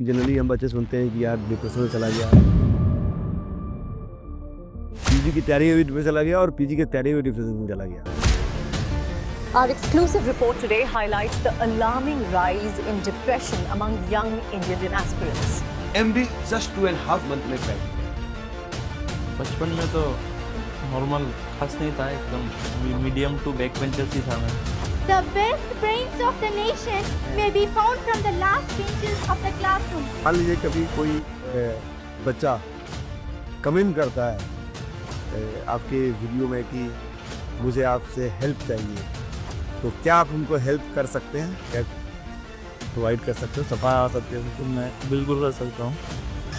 Generally हम बच्चे सुनते हैं कि यार डिप्रेशन में चला गया, पीजी की तैयारी में भी डिप्रेशन चला गया और पीजी की तैयारी में डिप्रेशन में चला गया। Our exclusive report today highlights the alarming rise in depression among young Indian aspirants. MD just 2.5 month में क्रैक। बचपन में तो नॉर्मल खास नहीं था, एकदम मीडियम टू बैक बेंचर ही था मैं। The best brains of the nation may be found from the last benches of the classroom. मान लीजिए कभी कोई बच्चा कमेंट करता है आपके वीडियो में कि मुझे आपसे हेल्प चाहिए, तो क्या आप उनको हेल्प कर सकते हैं? क्या प्रोवाइड कर सकते हो, सफा आ सकते हो? तो मैं बिल्कुल कर सकता हूँ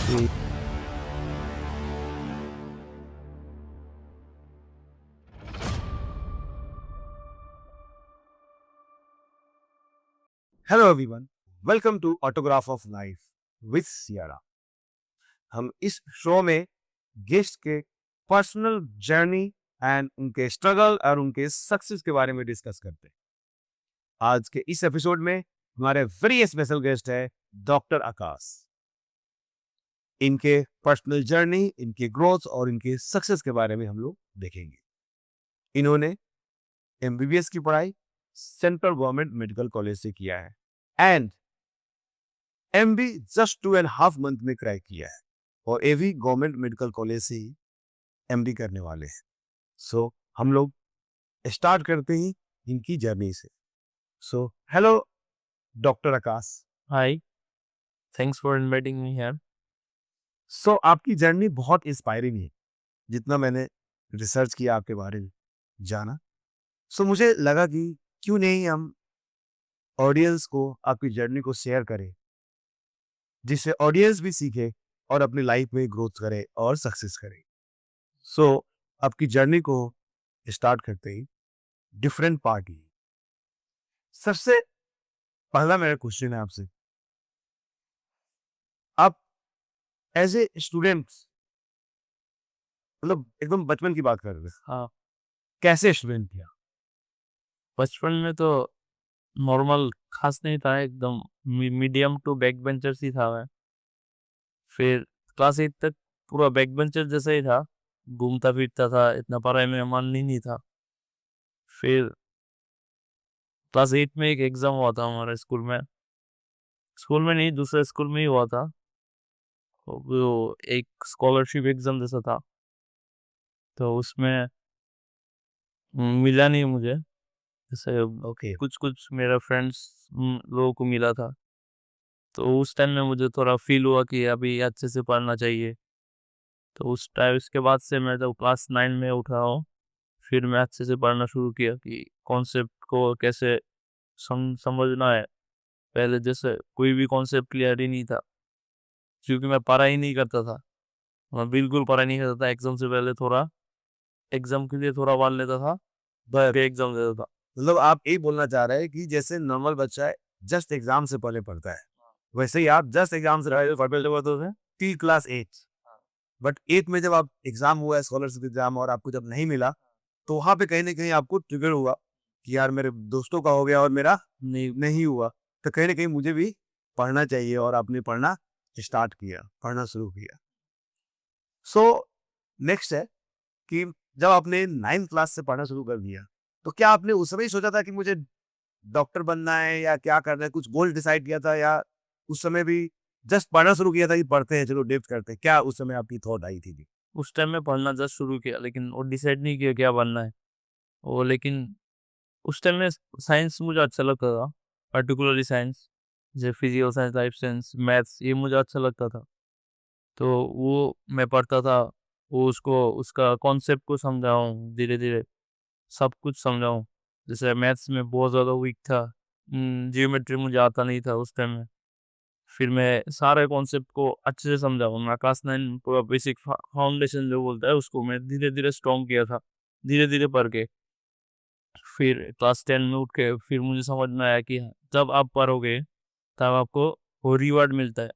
कि hello everyone, welcome to autograph of life with Siara. हम इस शो में गेस्ट के पर्सनल जर्नी एंड उनके स्ट्रगल और उनके सक्सेस के बारे में डिस्कस करते हैं। आज के इस एपिसोड में हमारे वेरी स्पेशल गेस्ट है डॉक्टर आकाश। इनके पर्सनल जर्नी, इनके ग्रोथ और इनके सक्सेस के बारे में हम लोग देखेंगे। इन्होंने एमबीबीएस की पढ़ाई सेंट्रल गवर्नमेंट मेडिकल कॉलेज से किया है एंड एमबी जस्ट 2.5 मंथ में क्रैक किया है और एवी गवर्नमेंट मेडिकल कॉलेज से ही एमडी करने वाले हैं। सो हम लोग स्टार्ट करते हैं इनकी जर्नी से। So hello doctor Akash. Hi, thanks for inviting me here. So आपकी जर्नी बहुत इंस्पायरिंग है, जितना मैंने रिसर्च किया आपके बारे में जाना। सो मुझे लगा कि क्यों नहीं हम ऑडियंस को आपकी जर्नी को शेयर करें, जिससे ऑडियंस भी सीखे और अपनी लाइफ में ग्रोथ करे और सक्सेस करे। सो आपकी जर्नी को स्टार्ट करते ही डिफरेंट पार्ट ही। सबसे पहला मेरा क्वेश्चन है आपसे, आप एज ए स्टूडेंट, मतलब एकदम बचपन की बात कर रहे हैं, हाँ, कैसे स्टूडेंट थे आप? बचपन में तो नॉर्मल खास नहीं था, एकदम मीडियम टू बैक बेंचर ही था मैं। फिर क्लास 8 तक पूरा बैक बेंचर जैसा ही था, घूमता फिरता था, इतना पढ़ाई में मन ही नहीं था। फिर क्लास 8 में एक एग्जाम हुआ था हमारे स्कूल में नहीं, दूसरे स्कूल में ही हुआ था। वो एक स्कॉलरशिप एग्जाम जैसा था, तो उसमें मिला नहीं मुझे। जैसे ओके। कुछ कुछ मेरा फ्रेंड्स लोगों को मिला था, तो उस टाइम में मुझे थोड़ा फील हुआ कि अभी अच्छे से पढ़ना चाहिए। तो उस टाइम इसके बाद से मैं जब क्लास 9 में उठा हूँ, फिर मैं अच्छे से पढ़ना शुरू किया कि कॉन्सेप्ट को कैसे समझना है। पहले जैसे कोई भी कॉन्सेप्ट क्लियर ही नहीं था, क्योंकि मैं पढ़ा ही नहीं करता था। मैं बिल्कुल पढ़ाई नहीं करता था। एग्जाम से पहले थोड़ा एग्जाम के लिए थोड़ा पढ़ लेता था, फिर एग्जाम देता था। मतलब आप यही बोलना चाह रहे हैं कि जैसे नॉर्मल बच्चा है जस्ट एग्जाम से पहले पढ़ता है, वैसे ही आप जस्ट एग्जाम से पहले पढ़ते थे टी क्लास 8। बट 8 में जब आप एग्जाम हुआ, स्कॉलरशिप एग्जाम, और आपको जब नहीं मिला, तो वहां पे कहीं ना कहीं आपको ट्रिगर हुआ कि यार मेरे दोस्तों का हो गया और मेरा नहीं, नहीं हुआ, तो कहीं ना कहीं मुझे भी पढ़ना चाहिए और आपने पढ़ना स्टार्ट किया, पढ़ना शुरू किया। सो नेक्स्ट है कि जब आपने 9th क्लास से पढ़ना शुरू कर दिया, तो क्या आपने उस समय ही सोचा था कि मुझे डॉक्टर बनना है या क्या करना है, कुछ गोल डिसाइड किया था, या उस समय भी जस्ट पढ़ना शुरू किया था कि पढ़ते हैं, चलो डेप्थ करते हैं? क्या उस समय आपकी थॉट आई थी? उस टाइम में पढ़ना जस्ट शुरू किया, लेकिन वो डिसाइड नहीं किया क्या बनना है वो। लेकिन उस टाइम में साइंस मुझे अच्छा लगता था, पर्टिकुलरली साइंस, जैसे physical science, life science, maths, ये मुझे अच्छा लगता था। तो वो मैं पढ़ता था, वो उसको उसका कॉन्सेप्ट को समझाऊँ धीरे धीरे, सब कुछ समझाऊँ। जैसे मैथ्स में बहुत ज़्यादा वीक था, जियोमेट्री मुझे आता नहीं था उस टाइम में। फिर मैं सारे कॉन्सेप्ट को अच्छे से समझाऊँ। मैं क्लास 9 पूरा बेसिक फाउंडेशन जो बोलता है उसको मैं धीरे धीरे स्ट्रॉन्ग किया था, धीरे धीरे पढ़ के। फिर क्लास 10 में उठ के फिर मुझे समझ में आया कि जब आप पढ़ोगे तब आपको वो रिवार्ड मिलता है।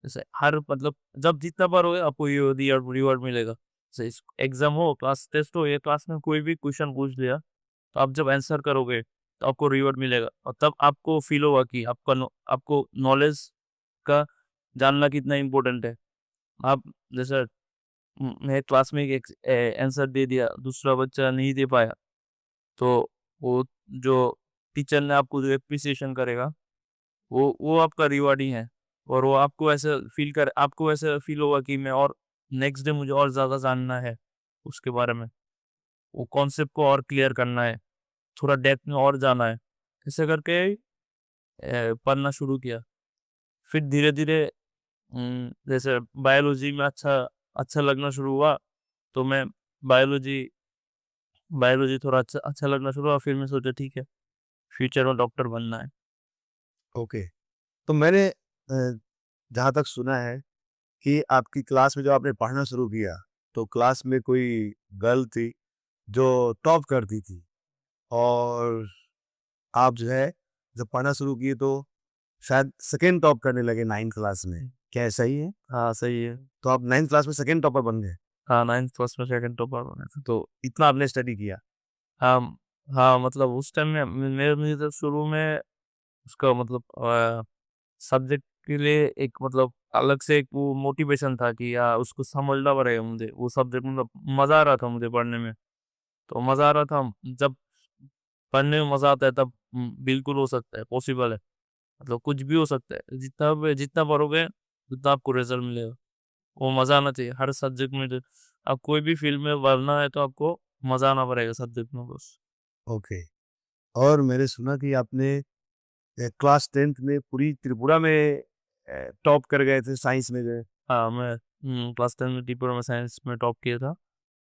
जैसे हर मतलब जब जितना पढ़ोगे आपको ये रिवार्ड मिलेगा। जैसे एग्जाम हो, क्लास टेस्ट हो, या क्लास में कोई भी क्वेश्चन पूछ लिया, तो आप जब आंसर करोगे तो आपको रिवॉर्ड मिलेगा, और तब आपको फील होगा कि आपको नॉलेज का जानना कितना इम्पोर्टेंट है। आप जैसे मैं क्लास में एक आंसर दे दिया, दूसरा बच्चा नहीं दे पाया, तो वो जो टीचर ने आपको जो एप्रिसिएशन करेगा, वो आपका रिवॉर्ड ही है। और वो आपको ऐसा फील होगा कि मैं और नेक्स्ट डे मुझे और ज़्यादा जानना है उसके बारे में। वो कॉन्सेप्ट को और क्लियर करना है, थोड़ा डेप्थ में और जाना है। ऐसे करके पढ़ना शुरू किया। फिर धीरे-धीरे जैसे बायोलॉजी में अच्छा लगना शुरू हुआ, तो मैं बायोलॉजी बायोलॉजी थोड़ा अच्छा लगना शुरू हुआ। फिर मैं सोचा ठीक है, फ्यूचर में डॉक्टर बनना है। ओके। तो मैंने जहाँ तक सुना है कि आपकी क्लास में जब आपने पढ़ना शुरू किया, तो क्लास में कोई गर्ल थी जो टॉप करती थी और आप जो है जब पढ़ना शुरू किए तो शायद सेकंड टॉप करने लगे 9th क्लास में। क्या ऐसा ही है? हाँ, सही है। तो आप 9th क्लास में सेकंड टॉपर बन गए। हाँ, 9th क्लास में सेकंड टॉपर बना था। तो इतना आपने स्टडी किया। हाँ, हाँ, मतलब उस टाइम में मुझे तो शुरू में उसका मतलब सब्जेक्ट के लिए एक मतलब अलग से एक वो मोटिवेशन था कि यार उसको समझना पड़ेगा मुझे। वो सब्जेक्ट मतलब मज़ा आ रहा था मुझे पढ़ने में। तो मज़ा आ रहा था, जब पढ़ने में मज़ा आता है तब बिल्कुल हो सकता है, पॉसिबल है। मतलब कुछ भी हो सकता है। जितना पढ़ोगे उतना आपको रिज़ल्ट मिलेगा। वो मज़ा आना चाहिए हर सब्जेक्ट में। आप कोई भी फील्ड में बढ़ना है तो आपको मज़ा आना पड़ेगा सब्जेक्ट में बस। ओके। और मैंने सुना कि आपने क्लास 10th में पूरी त्रिपुरा में टॉप कर गए थे साइंस में जो है। हाँ, मैं क्लास 10 में त्रिपुरा में साइंस में टॉप किया था।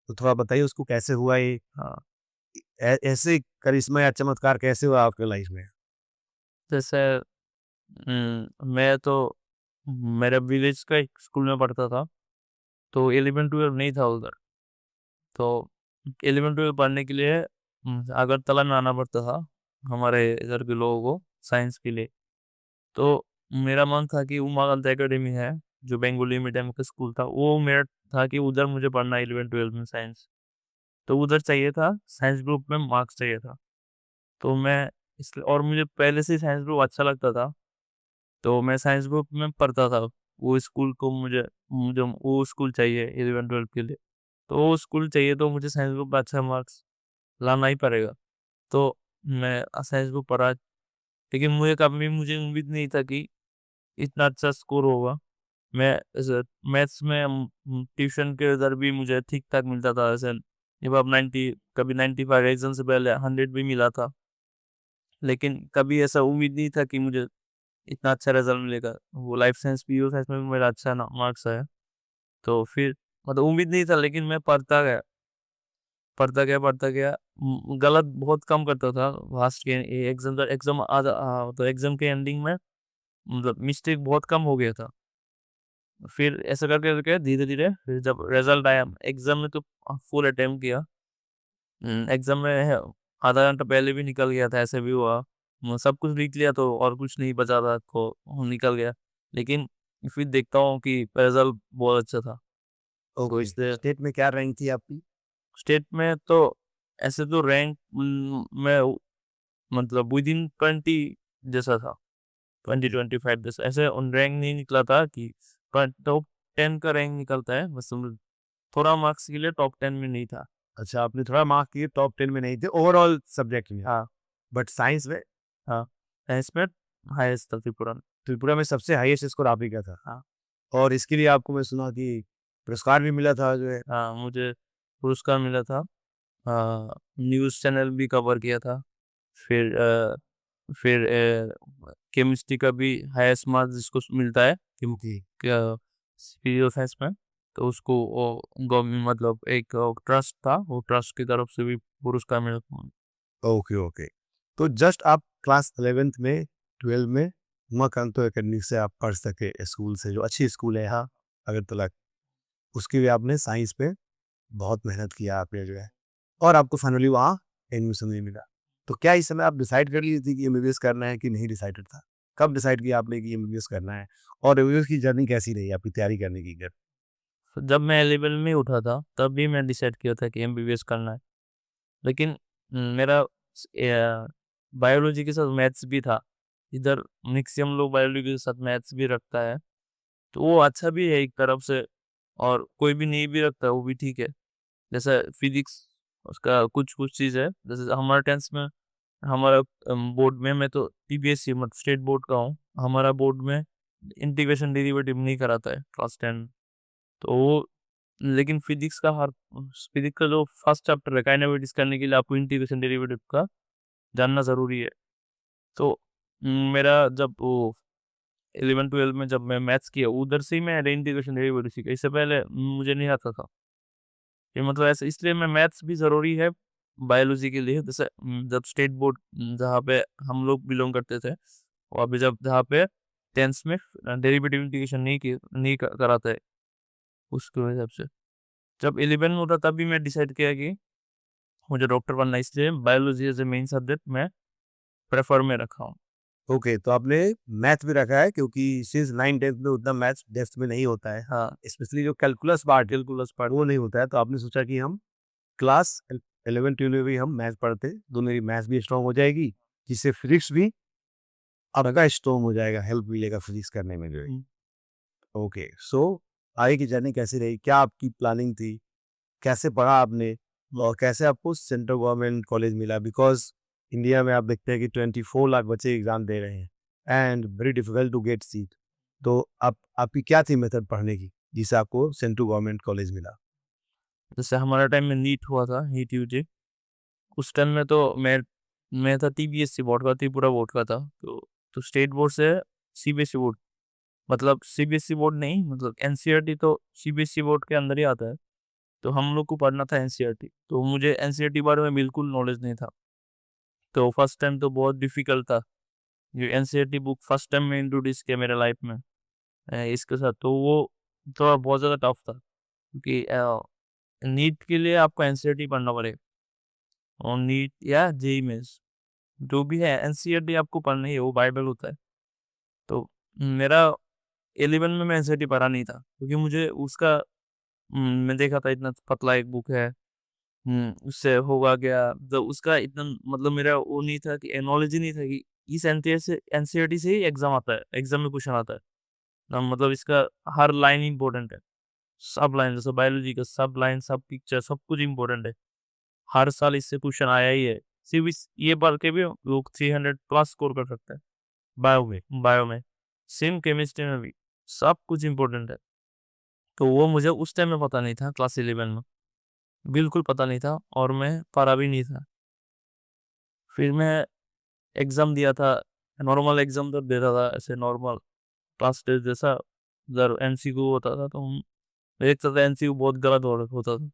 तो थोड़ा बताइए उसको कैसे हुआ ये? हाँ, ऐसे करिश्मा या चमत्कार कैसे हुआ आपके लाइफ में? जैसे मैं तो मेरा विलेज का एक स्कूल में पढ़ता था, तो 11-12 नहीं था उधर। तो 11-12 पढ़ने के लिए अगरतला में आना पड़ता था, हमारे इधर के लोगों को साइंस के लिए। तो मेरा मन था कि उमाकांत एकेडमी है, जो बेंगोली मीडियम का स्कूल था, वो मेरा था कि उधर मुझे पढ़ना है 11-12 में साइंस। तो उधर चाहिए था, साइंस ग्रुप में मार्क्स चाहिए था। तो मैं इसलिए, और मुझे पहले से ही साइंस ग्रुप अच्छा लगता था, तो मैं साइंस ग्रुप में पढ़ता था। वो स्कूल को मुझे मुझे वो स्कूल चाहिए 11-12 के लिए। तो वो स्कूल चाहिए तो मुझे साइंस ग्रुप में अच्छा मार्क्स लाना ही पड़ेगा। तो मैं साइंस ग्रुप पढ़ा, लेकिन मुझे उम्मीद नहीं था कि इतना अच्छा स्कोर होगा। मैं ऐसे मैथ्स में ट्यूशन के उधर भी मुझे ठीक-ठाक मिलता था, ऐसे अब 90, कभी 95, एग्ज़ाम से पहले 100 भी मिला था। लेकिन कभी ऐसा उम्मीद नहीं था कि मुझे इतना अच्छा रिज़ल्ट मिलेगा। वो लाइफ साइंस, पीयू साइंस में भी मेरा अच्छा ना मार्क्स आया। तो फिर मतलब उम्मीद नहीं था, लेकिन मैं पढ़ता गया। गलत बहुत कम करता था लास्ट के एग्ज़ाम के एंडिंग में मतलब मिस्टेक बहुत कम हो गया था। फिर ऐसा करके धीरे-धीरे फिर जब रिज़ल्ट आया एग्ज़ाम में, तो फुल अटेम्प्ट किया। एग्ज़ाम में आधा घंटा पहले भी निकल गया था, ऐसे भी हुआ। सब कुछ लिख लिया तो और कुछ नहीं बचा था, तो निकल गया। लेकिन फिर देखता हूँ कि रिज़ल्ट बहुत अच्छा था। तो ओके। इसलिए स्टेट में क्या रैंक थी आपकी? स्टेट में तो ऐसे तो रैंक में मतलब विदिन 20 जैसा था, 20-25 जैसा। ऐसे रैंक नहीं निकला था कि टॉप 10 का रैंक निकलता है, बस थोड़ा मार्क्स के लिए टॉप 10 में नहीं था। अच्छा, आपने थोड़ा मार्क किए, टॉप 10 में नहीं थे ओवरऑल सब्जेक्ट में। हाँ, बट साइंस में हाँ, साइंस में हाईएस्ट था त्रिपुरा में। त्रिपुरा में सबसे हाईएस्ट स्कोर आप ही का था। हाँ, और इसके लिए आपको मैं सुना कि पुरस्कार भी मिला था जो है। हाँ, मुझे पुरस्कार मिला था। न्यूज़ चैनल भी कवर किया था। फिर फिर केमिस्ट्री का भी हाईएस्ट मार्क्स जिसको मिलता है जी। फिजिकल साइंस में, तो उसको वो गवर्नमेंट मतलब एक ट्रस्ट था, वो ट्रस्ट की तरफ से भी पुरस्कार मिला था। Okay, okay. तो जस्ट आप क्लास 11th में 12 में उमाकांतो एकेडमी से आप पढ़ सके, स्कूल से जो अच्छी स्कूल है यहाँ अगरतला की, उसके लिए आपने साइंस पे बहुत मेहनत किया आपने जो है और आपको फाइनली वहाँ एडमिशन नहीं मिला। तो क्या इस समय आप डिसाइड कर ली थी कि एमबीबीएस करना है कि नहीं डिसाइडेड था? कब डिसाइड किया आपने कि एमबीबीएस करना है? और एमबीबीएस की जर्नी कैसी रही आपकी तैयारी करने की? तो जब मैं लेवल में उठा था तब भी मैं डिसाइड किया था कि एमबीबीएस करना है। लेकिन मेरा बायोलॉजी के साथ मैथ्स भी था। इधर मैक्सिमम लोग बायोलॉजी के साथ मैथ्स भी रखता है। तो वो अच्छा भी है एक तरफ से, और कोई भी नहीं भी रखता वो भी ठीक है। जैसे फिजिक्स, उसका कुछ चीज़ है, जैसे हमारा टेंथ में हमारा बोर्ड में, मैं तो सीबीएसई मतलब स्टेट बोर्ड का हूँ, हमारा बोर्ड में इंटीग्रेशन डेरिवेटिव नहीं कराता है क्लास 10। तो वो, लेकिन फिजिक्स का जो फर्स्ट चैप्टर है काइनेमेटिक्स करने के लिए आपको इंटीग्रेशन डेरिवेटिव का जानना ज़रूरी है। तो मेरा जब वो 11-12 में जब मैं मैथ्स किया, उधर से ही मैंने इंटीग्रेशन डेरिवेटिव सीखा, इससे पहले मुझे नहीं आता था। ये मतलब ऐसा इसलिए मैं मैथ्स भी ज़रूरी है बायोलॉजी के लिए। जैसे जब स्टेट बोर्ड जहाँ पे हम लोग बिलोंग करते थे, वहाँ पे जहाँ पे 10th में डेरिवेटिव इंटीग्रेशन नहीं कराते है, उसकी वजह से। जब 11 में होता तब भी मैं डिसाइड किया कि मुझे डॉक्टर बनना है, इसलिए biology as a main subject मैं प्रेफ़र में रखा हूँ। ओके, तो आपने मैथ भी रखा है क्योंकि सिंस 9-10 में उतना मैथ्स डेप्थ में नहीं होता है। हाँ, स्पेशली जो कैलकुलस पार्ट वो नहीं होता है, तो आपने सोचा कि हम क्लास 11-12 में भी हम मैथ पढ़ते, तो मेरी मैथ्स भी स्ट्रॉन्ग हो जाएगी, जिससे फिजिक्स भी आपका स्ट्रॉन्ग हो जाएगा, हेल्प मिलेगा फिजिक्स करने में जो है। हुँ। ओके, सो आगे की जर्नी कैसी रही? क्या आपकी प्लानिंग थी? कैसे पढ़ा आपने? और कैसे आपको सेंट्रल गवर्नमेंट कॉलेज मिला? बिकॉज़ इंडिया में आप देखते हैं कि 24 लाख बच्चे एग्ज़ाम दे रहे हैं and very difficult to get seat. तो आप आपकी क्या थी मेथड पढ़ने की, जिससे आपको सेंट्रल गवर्नमेंट कॉलेज मिला? जैसे हमारा टाइम में नीट हुआ था, नीट यूजी, उस टाइम में तो मैं था सीबीएसई बोर्ड का, त्रिपुरा बोर्ड का था। तो स्टेट बोर्ड से सीबीएसई बोर्ड, मतलब सीबीएसई बोर्ड नहीं, मतलब एनसीईआरटी तो सीबीएसई बोर्ड के अंदर ही आता है। तो हम लोग को पढ़ना था एनसीईआरटी, तो मुझे एनसीईआरटी बारे में बिल्कुल नॉलेज नहीं था। तो फर्स्ट टाइम तो बहुत डिफिकल्ट था। ये एनसीईआरटी बुक फर्स्ट टाइम मैं इंट्रोड्यूस किया मेरे लाइफ में इसके साथ, तो वो थोड़ा बहुत ज़्यादा टफ था, क्योंकि नीट के लिए आपको एनसीईआरटी पढ़ना पड़ेगा, और नीट या जेईई मेंस जो भी है एनसीईआरटी आपको पढ़ना ही है, वो बाइबल होता है। तो मेरा 11 में मैं एनसीईआरटी पढ़ा नहीं था, क्योंकि मुझे उसका मैं देखा था इतना पतला एक बुक है, उससे होगा क्या? तो उसका इतना मतलब मेरा वो नहीं था कि नॉलेज ही नहीं था कि इस एनसीईआरटी से ही एग्ज़ाम आता है, एग्ज़ाम में क्वेश्चन आता है। मतलब इसका हर लाइन इम्पोर्टेंट है, सब लाइन, जैसे बायोलॉजी का सब लाइन, सब पिक्चर, सब कुछ इम्पोर्टेंट है। हर साल इससे क्वेश्चन आया ही है। सिर्फ़ इस ये पढ़ के भी लोग 300 प्लस स्कोर कर सकते हैं। बायो में, सेम केमिस्ट्री में भी, सब कुछ इम्पोर्टेंट है। तो वो मुझे उस टाइम में पता नहीं था क्लास 11 में, बिल्कुल पता नहीं था, और मैं पढ़ा भी नहीं था। फिर मैं एग्ज़ाम दिया था, नॉर्मल एग्ज़ाम तब देता था, ऐसे नॉर्मल क्लास टेस्ट जैसा, इधर एमसीक्यू होता था, तो देखता था एमसीक्यू बहुत गलत हो होता था।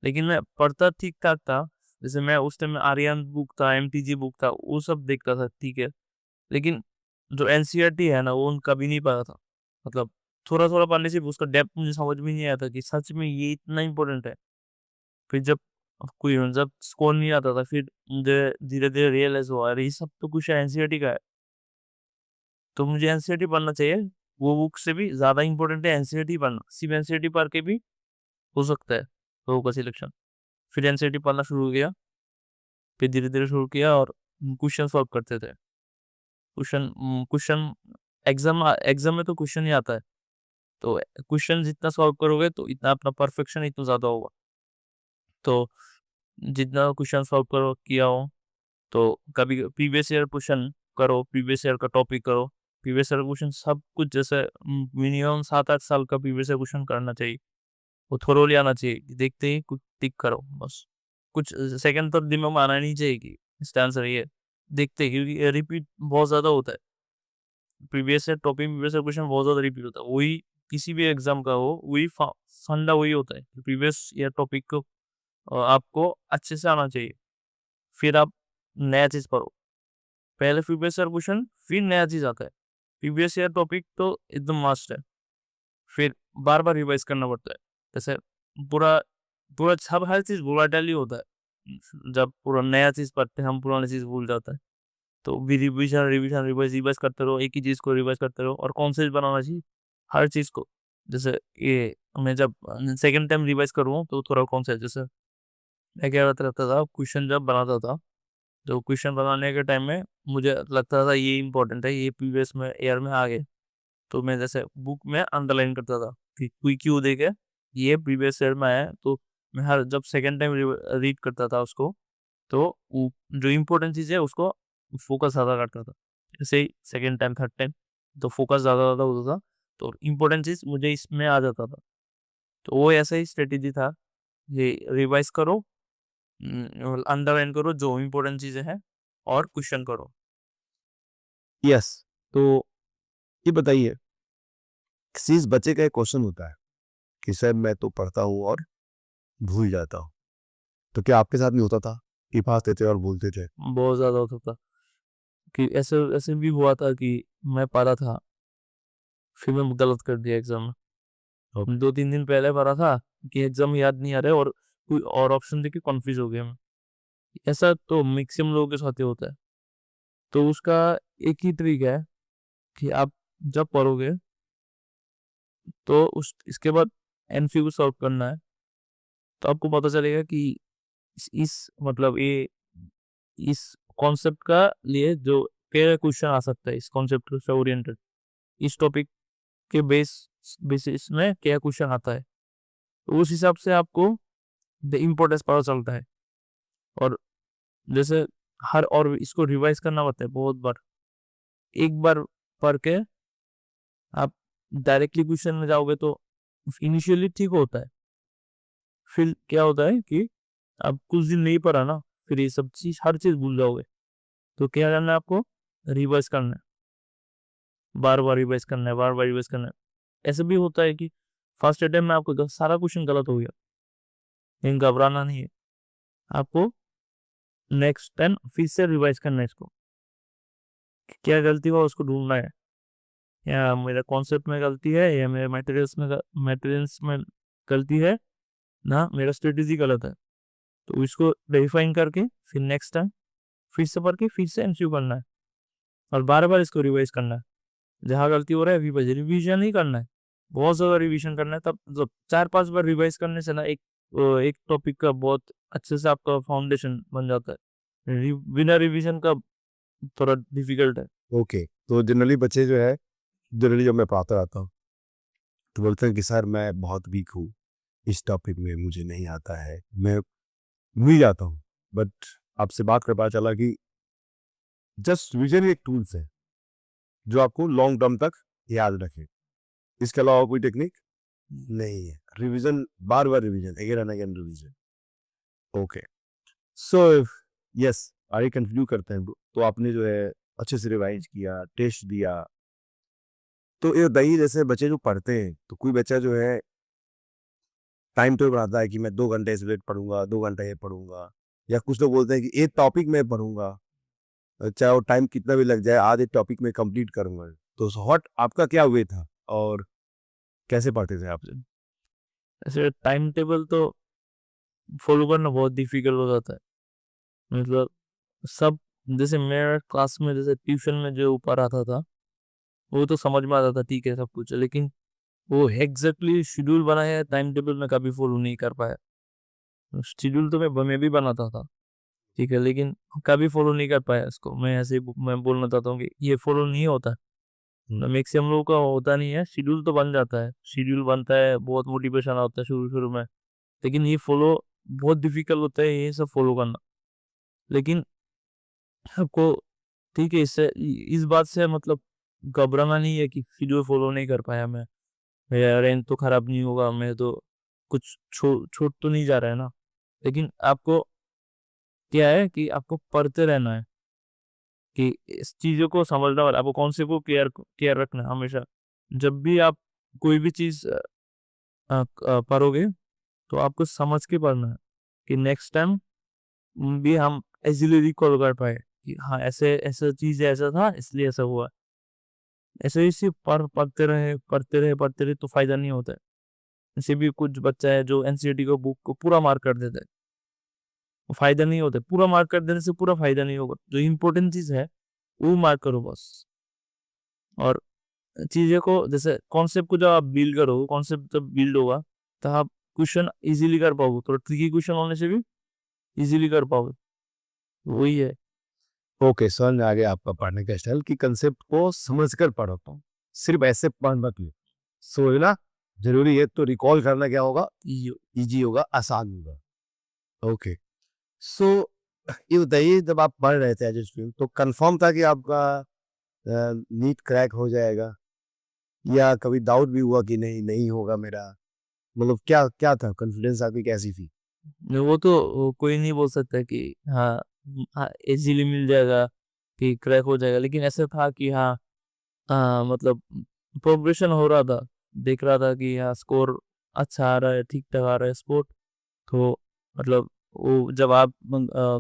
लेकिन मैं पढ़ता ठीक-ठाक था, जैसे मैं उस टाइम में आर्यन बुक था, एमटीजी बुक था, वो सब देखता था, ठीक है। लेकिन जो एनसीईआरटी है ना, वो कभी नहीं पढ़ा था। मतलब थोड़ा-थोड़ा पढ़ने से भी उसका डेप्थ मुझे समझ में नहीं आया था कि सच में ये इतना इम्पोर्टेंट है। फिर जब स्कोर नहीं आता था, फिर मुझे धीरे-धीरे रियलाइज़ हुआ, अरे! ये सब तो कुछ एनसीईआरटी का है। तो मुझे एनसीईआरटी पढ़ना चाहिए, वो बुक से भी ज़्यादा इम्पोर्टेंट है एनसीईआरटी पढ़ना। सिर्फ़ एनसीईआरटी पढ़ के भी हो सकता है लोगों का सिलेक्शन। फिर एनसीईआरटी पढ़ना शुरू किया, फिर धीरे-धीरे शुरू किया, और क्वेश्चन सॉल्व करते थे। क्वेश्चन एग्ज़ाम में तो क्वेश्चन ही आता है, तो क्वेश्चन जितना सॉल्व करोगे तो इतना अपना परफेक्शन इतना ज़्यादा होगा। तो जितना क्वेश्चन सॉल्व किया हो, तो कभी प्रीवियस ईयर क्वेश्चन करो, प्रीवियस ईयर का टॉपिक करो, प्रीवियस ईयर क्वेश्चन सब कुछ, जैसे मिनिमम 7-8 साल का प्रीवियस ईयर क्वेश्चन करना चाहिए। वो थोरोली आना चाहिए, देखते ही कुछ टिक करो बस। कुछ सेकंड तो दिमाग में आना नहीं चाहिए कि इसका आंसर ये है। देखते ही, क्योंकि रिपीट बहुत ज़्यादा होता है। प्रीवियस ईयर क्वेश्चन बहुत ज़्यादा रिपीट होता है। वही किसी भी एग्ज़ाम का हो, वही फंडा वही होता है। प्रीवियस ईयर टॉपिक को आपको अच्छे से आना चाहिए। फिर आप नया चीज़ पढ़ो। पहले प्रीवियस ईयर क्वेश्चन, फिर नया चीज़ आता है। प्रीवियस ईयर टॉपिक तो एकदम मस्ट है। फिर बार-बार रिवाइज़ करना पड़ता है। जैसे पूरा पूरा सब हर चीज़ वोलेटाइल होता है। जब पूरा नया चीज़ पढ़ते हैं, हम पुरानी चीज़ भूल जाते हैं। तो भी रिवाइज़ करते रहो, एक ही चीज़ को रिवाइज़ करते रहो, और कॉन्सेप्ट बनाना चाहिए हर चीज़ को। जैसे ये मैं जब सेकंड टाइम रिवाइज़ करूँ तो थोड़ा कॉन्सेप्ट, जैसे मैं क्या करता रहता था, क्वेश्चन जब बनाता था, तो क्वेश्चन बनाने के टाइम में मुझे लगता था ये इम्पोर्टेंट है, ये प्रीवियस में ईयर में आ गए। तो मैं जैसे बुक में अंडरलाइन करता था कि कोई क्यों देखे ये प्रीवियस ईयर में आया है, तो मैं हर जब सेकंड टाइम रीड करता था उसको, तो जो इम्पोर्टेंट चीज़ है उसको फोकस ज़्यादा करता था। जैसे ही सेकंड टाइम थर्ड टाइम तो फोकस ज़्यादा ज़्यादा होता था, तो इम्पोर्टेंट चीज़ मुझे इसमें आ जाता था। तो वो ऐसा ही स्ट्रेटेजी था, ये रिवाइज करो, अंडरलाइन करो जो इम्पोर्टेंट चीज़ें हैं और क्वेश्चन करो। यस। तो ये बताइए, किसी इस बच्चे का एक क्वेश्चन होता है कि सर मैं तो पढ़ता हूँ और भूल जाता हूँ, तो क्या आपके साथ नहीं होता था कि पढ़ते थे और भूलते थे? बहुत ज़्यादा होता था कि ऐसे ऐसे भी हुआ था कि मैं पढ़ा था, फिर मैं गलत कर दिया एग्ज़ाम में। ओके। 2-3 दिन पहले पढ़ा था कि एग्ज़ाम याद नहीं आ रहा है और कोई और ऑप्शन देख के कन्फ्यूज़ हो गया मैं। ऐसा तो मैक्सिमम लोगों के साथ ही होता है। तो उसका एक ही ट्रिक है कि आप जब पढ़ोगे तो उस इसके बाद एमसीक्यू सॉल्व करना है। तो आपको पता चलेगा कि इस मतलब ये इस कॉन्सेप्ट का लिए जो क्या क्वेश्चन आ सकता है, इस कॉन्सेप्ट से ओरिएंटेड, इस टॉपिक के बेसिस में क्या क्वेश्चन आता है। तो उस हिसाब से आपको द इम्पोर्टेंस पता चलता है। और जैसे हर और इसको रिवाइज करना पड़ता है बहुत बार। एक बार पढ़ के आप डायरेक्टली क्वेश्चन में जाओगे तो इनिशियली ठीक होता है। फिर क्या होता है कि आप कुछ दिन नहीं पढ़ा ना, फिर ये सब चीज़ हर चीज़ भूल जाओगे। तो क्या करना है आपको? रिवाइज करना है। बार-बार रिवाइज करना है, बार-बार रिवाइज करना है। ऐसा भी होता है कि फर्स्ट अटेम्प्ट में आपको सारा क्वेश्चन गलत हो गया, लेकिन घबराना नहीं है। आपको नेक्स्ट टाइम फिर से रिवाइज करना है इसको। क्या गलती हुआ उसको ढूँढना है। या मेरा कॉन्सेप्ट में गलती है या मेरे मटेरियल्स में गलती है, ना मेरा स्ट्रेटेजी गलत है। तो इसको वेरीफाइंग करके फिर नेक्स्ट टाइम फिर से पढ़ के फिर से एमसीक्यू करना है और बार-बार इसको रिवाइज करना है। जहाँ गलती हो रहा है रिवीजन नहीं करना है, बहुत ज़्यादा रिवीजन करना है। तब मतलब 4-5 बार रिवाइज करने से ना एक टॉपिक का बहुत अच्छे से आपका फाउंडेशन बन जाता है। बिना रिवीजन का थोड़ा डिफिकल्ट है। ओके, तो जनरली बच्चे जो है, जनरली जब मैं पढ़ाता रहता हूँ तो बोलते हैं कि सर मैं बहुत वीक हूँ, इस टॉपिक में मुझे नहीं आता है, मैं भूल जाता हूँ। बट आपसे बात कर पता चला कि जस्ट रिवीजन एक टूल्स है जो आपको लॉन्ग टर्म तक याद रखे। इसके अलावा कोई टेक्निक नहीं है। Revision, bar bar revision, again and again revision. Okay, so yes, आगे कंटिन्यू करते हैं। तो आपने जो है अच्छे से रिवाइज किया, टेस्ट दिया, तो ये बताइए जैसे बच्चे जो पढ़ते हैं, तो कोई बच्चा जो है टाइम टेबल बनाता है कि मैं 2 घंटे इस रिलेटेड पढ़ूंगा, 2 घंटा ये पढ़ूंगा, या कुछ लोग बोलते हैं कि एक टॉपिक में पढ़ूंगा, चाहे वो टाइम कितना भी लग जाए, आज एक टॉपिक में कंप्लीट करूंगा। तो व्हाट आपका क्या वे था और कैसे पढ़ते थे आप? ऐसे टाइम टेबल तो फॉलो करना बहुत डिफिकल्ट हो जाता है। मतलब सब जैसे मेरा क्लास में जैसे ट्यूशन में जो पढ़ाता था, वो तो समझ में आता था, ठीक है सब कुछ, लेकिन वो एग्जैक्टली शेड्यूल बनाया है टाइम टेबल में कभी फॉलो नहीं कर पाया। शेड्यूल तो मैं भी बनाता था, ठीक है, लेकिन कभी फॉलो नहीं कर पाया इसको। मैं ऐसे ही मैं बोलना चाहता हूँ कि ये फॉलो नहीं होता। मैक्सिमम लोगों का होता नहीं है। शेड्यूल तो बन जाता है, शेड्यूल बनता है, बहुत मोटिवेशन आता है शुरू शुरू में, लेकिन ये फॉलो बहुत डिफिकल्ट होता है ये सब फॉलो करना। लेकिन आपको ठीक है, इससे इस बात से मतलब घबराना नहीं है कि शेड्यूल फॉलो नहीं कर पाया मैं, मेरा रैंक तो खराब नहीं होगा, मैं तो कुछ छूट तो नहीं जा रहा है ना। लेकिन आपको क्या है कि आपको पढ़ते रहना है कि इस चीज़ों को समझना और आपको कॉन्सेप्ट को क्लियर रखना है हमेशा। जब भी आप कोई भी चीज़ पढ़ोगे तो आपको समझ के पढ़ना है कि नेक्स्ट टाइम भी हम इज़िली रिकॉल कर पाए कि हाँ, ऐसे ऐसा चीज़ ऐसा था इसलिए ऐसा हुआ। ऐसे ही सिर्फ पढ़ते रहे तो फ़ायदा नहीं होता है। ऐसे भी कुछ बच्चा है जो एनसीईआरटी को बुक को पूरा मार्क कर देता है। वो फ़ायदा नहीं होता है। पूरा मार्क कर देने से पूरा फ़ायदा नहीं होगा। जो इम्पोर्टेंट चीज़ है, वो मार्क करो बस। और चीज़ें को जैसे कॉन्सेप्ट को जब आप बिल्ड करोगे, कॉन्सेप्ट जब बिल्ड होगा, तो आप क्वेश्चन ईज़िली कर पाओगे। थोड़ा ट्रिकी क्वेश्चन होने से भी ईज़िली कर पाओगे। वही है। ओके, समझ में आ गया आपका पढ़ने का स्टाइल कि कंसेप्ट को समझकर पढ़ो। सिर्फ ऐसे पढ़ मत लो। सो ना जरूरी है तो रिकॉल करना क्या होगा, ये इजी होगा, आसान होगा। ओके, सो ये बताइए जब आप पढ़ रहे थे एज ए स्टूडेंट तो कंफर्म था कि आपका नीट क्रैक हो जाएगा, या कभी डाउट भी हुआ कि नहीं नहीं होगा मेरा, मतलब क्या क्या था, कॉन्फिडेंस आपकी कैसी थी? वो तो कोई नहीं बोल सकता कि हाँ, हाँ इजीली मिल जाएगा, कि क्रैक हो जाएगा। लेकिन ऐसा था कि हाँ, मतलब प्रोग्रेशन हो रहा था, देख रहा था कि हाँ स्कोर अच्छा आ रहा है, ठीक ठाक आ रहा है स्कोर। तो मतलब वो जब आप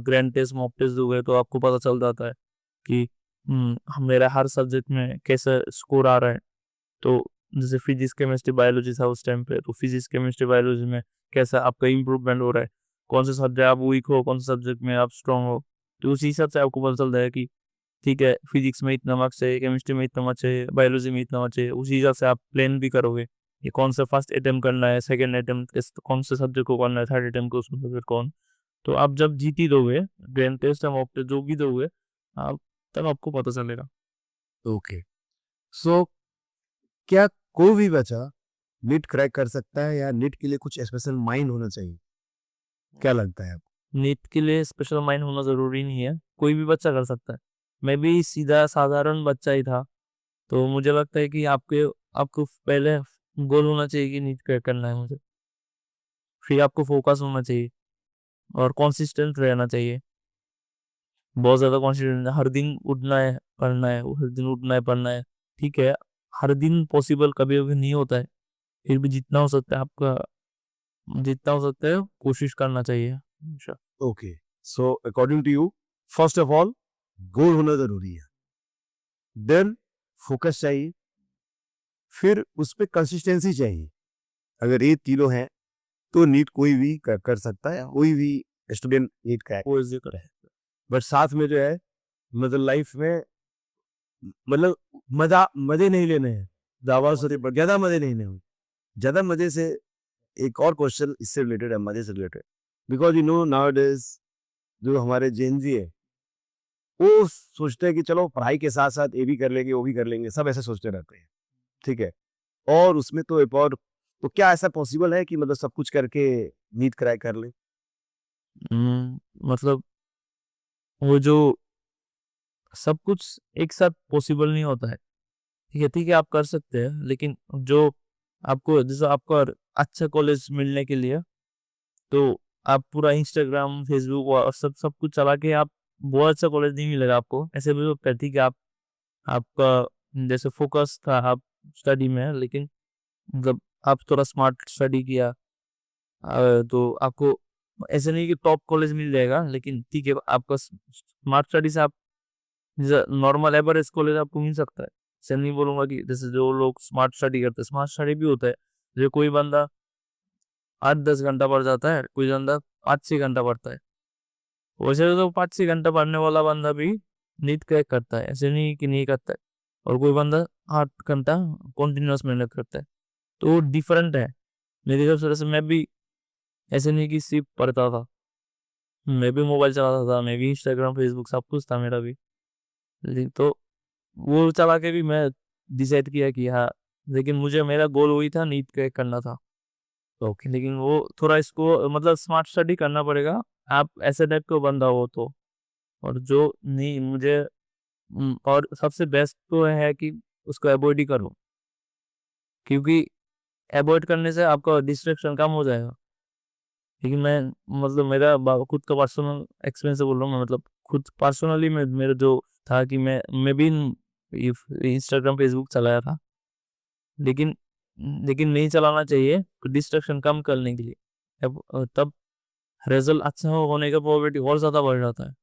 ग्रैंड टेस्ट मॉक टेस्ट दोगे तो आपको पता चल जाता है कि मेरा हर सब्जेक्ट में कैसा स्कोर आ रहा है। तो जैसे फिजिक्स केमिस्ट्री बायोलॉजी था उस टाइम पे, तो फिजिक्स केमिस्ट्री बायोलॉजी में कैसा आपका इम्प्रूवमेंट हो रहा है, कौन से सब्जेक्ट आप वीक हो, कौन से सब्जेक्ट में आप स्ट्रांग हो। तो उसी हिसाब से आपको पता चलता है कि ठीक है, फिजिक्स में इतना मार्क्स चाहिए, केमिस्ट्री में इतना मार्क्स चाहिए, बायोलॉजी में इतना मार्क्स चाहिए। उसी हिसाब से आप प्लान भी करोगे कि कौन सा फर्स्ट अटेम्प्ट करना है, सेकंड अटेम्प्ट कौन से सब्जेक्ट को करना है, थर्ड अटेम्प्ट को उसको सब्जेक्ट कौन। तो आप जब जीत ही दोगे, ग्रैंड टेस्ट या मॉक टेस्ट जो भी दोगे आप, तब आपको पता चलेगा। ओके, सो क्या कोई भी बच्चा नीट क्रैक कर सकता है, या नीट के लिए कुछ स्पेशल माइंड होना चाहिए, क्या लगता है आपको? नीट के लिए स्पेशल माइंड होना ज़रूरी नहीं है, कोई भी बच्चा कर सकता है। मैं भी सीधा साधारण बच्चा ही था, तो मुझे लगता है कि आपको पहले गोल होना चाहिए कि नीट क्रैक करना है मुझे। फिर आपको फोकस होना चाहिए और कंसिस्टेंट रहना चाहिए। बहुत ज़्यादा कंसिस्टेंट, हर दिन उठना है, पढ़ना है, हर दिन उठना है, पढ़ना है। ठीक है, हर दिन पॉसिबल कभी-कभी नहीं होता है, फिर भी जितना हो सकता है कोशिश करना चाहिए हमेशा। Okay, so according to you, first of all goal होना जरूरी है, देन फोकस चाहिए, फिर उस पे कंसिस्टेंसी चाहिए। अगर ये तीनों हैं तो नीट कोई भी कर सकता है, कोई भी स्टूडेंट नीट क्रैक वो इज़ी कर बट साथ में जो है, मतलब लाइफ में, मतलब मजे नहीं लेने हैं, दावा से पर ज्यादा मजे नहीं लेने हैं। ज्यादा मजे से, एक और क्वेश्चन इससे रिलेटेड है, मजे से related, because you know now days जो हमारे जेनजी है वो सोचते हैं कि चलो पढ़ाई के साथ साथ ये भी कर लेंगे वो भी कर लेंगे, सब ऐसे सोचते रहते हैं, ठीक है। और उसमें तो एक और, तो क्या ऐसा पॉसिबल है कि मतलब सब कुछ करके नीट क्रैक कर ले? मतलब वो जो सब कुछ एक साथ पॉसिबल नहीं होता है। ठीक है, आप कर सकते हैं, लेकिन जो आपको जैसे आपको अच्छा कॉलेज मिलने के लिए, तो आप पूरा इंस्टाग्राम, फेसबुक और सब कुछ चला के आप बहुत अच्छा कॉलेज नहीं मिलेगा आपको। ऐसे भी होता है, ठीक है, आपका जैसे फ़ोकस था आप स्टडी में, लेकिन जब आप थोड़ा स्मार्ट स्टडी किया, तो आपको ऐसा नहीं कि टॉप कॉलेज मिल जाएगा, लेकिन ठीक है, आपका स्मार्ट स्टडी से आप नॉर्मल एवरेज कॉलेज आपको मिल सकता है। ऐसा नहीं बोलूँगा कि जैसे जो लोग स्मार्ट स्टडी करते हैं, स्मार्ट स्टडी भी होता है। जो कोई बंदा 8-10 घंटा पढ़ जाता है, कोई बंदा 5-6 घंटा पढ़ता है। वैसे तो 5-6 घंटा पढ़ने वाला बंदा भी नीट क्रैक करता है, ऐसे नहीं कि नहीं करता है। और कोई बंदा 8 घंटा कंटिन्यूअस मेहनत करता है, तो डिफरेंट है। मेरे हिसाब से मैं भी ऐसे नहीं कि सिर्फ पढ़ता था, मैं भी मोबाइल चलाता था, मैं भी इंस्टाग्राम, फेसबुक सब कुछ था मेरा भी। तो वो चला के भी मैं डिसाइड किया कि हाँ, लेकिन मुझे मेरा गोल वही था, नीट क्रैक करना था। ओके, लेकिन वो थोड़ा इसको मतलब स्मार्ट स्टडी करना पड़ेगा, आप ऐसे टाइप का बंदा हो तो। और जो नहीं मुझे और सबसे बेस्ट तो है कि उसको अवॉइड ही करो, क्योंकि अवॉइड करने से आपका डिस्ट्रैक्शन कम हो जाएगा। लेकिन मैं मतलब मेरा खुद का पर्सनल एक्सपीरियंस से बोल रहा हूँ मैं, मतलब खुद पर्सनली में मेरा जो था कि मैं भी इंस्टाग्राम फेसबुक चलाया था, लेकिन लेकिन नहीं चलाना चाहिए, डिस्ट्रैक्शन कम करने के लिए। तब रिजल्ट अच्छा होने का प्रोबेबिलिटी और ज़्यादा बढ़ जाता है।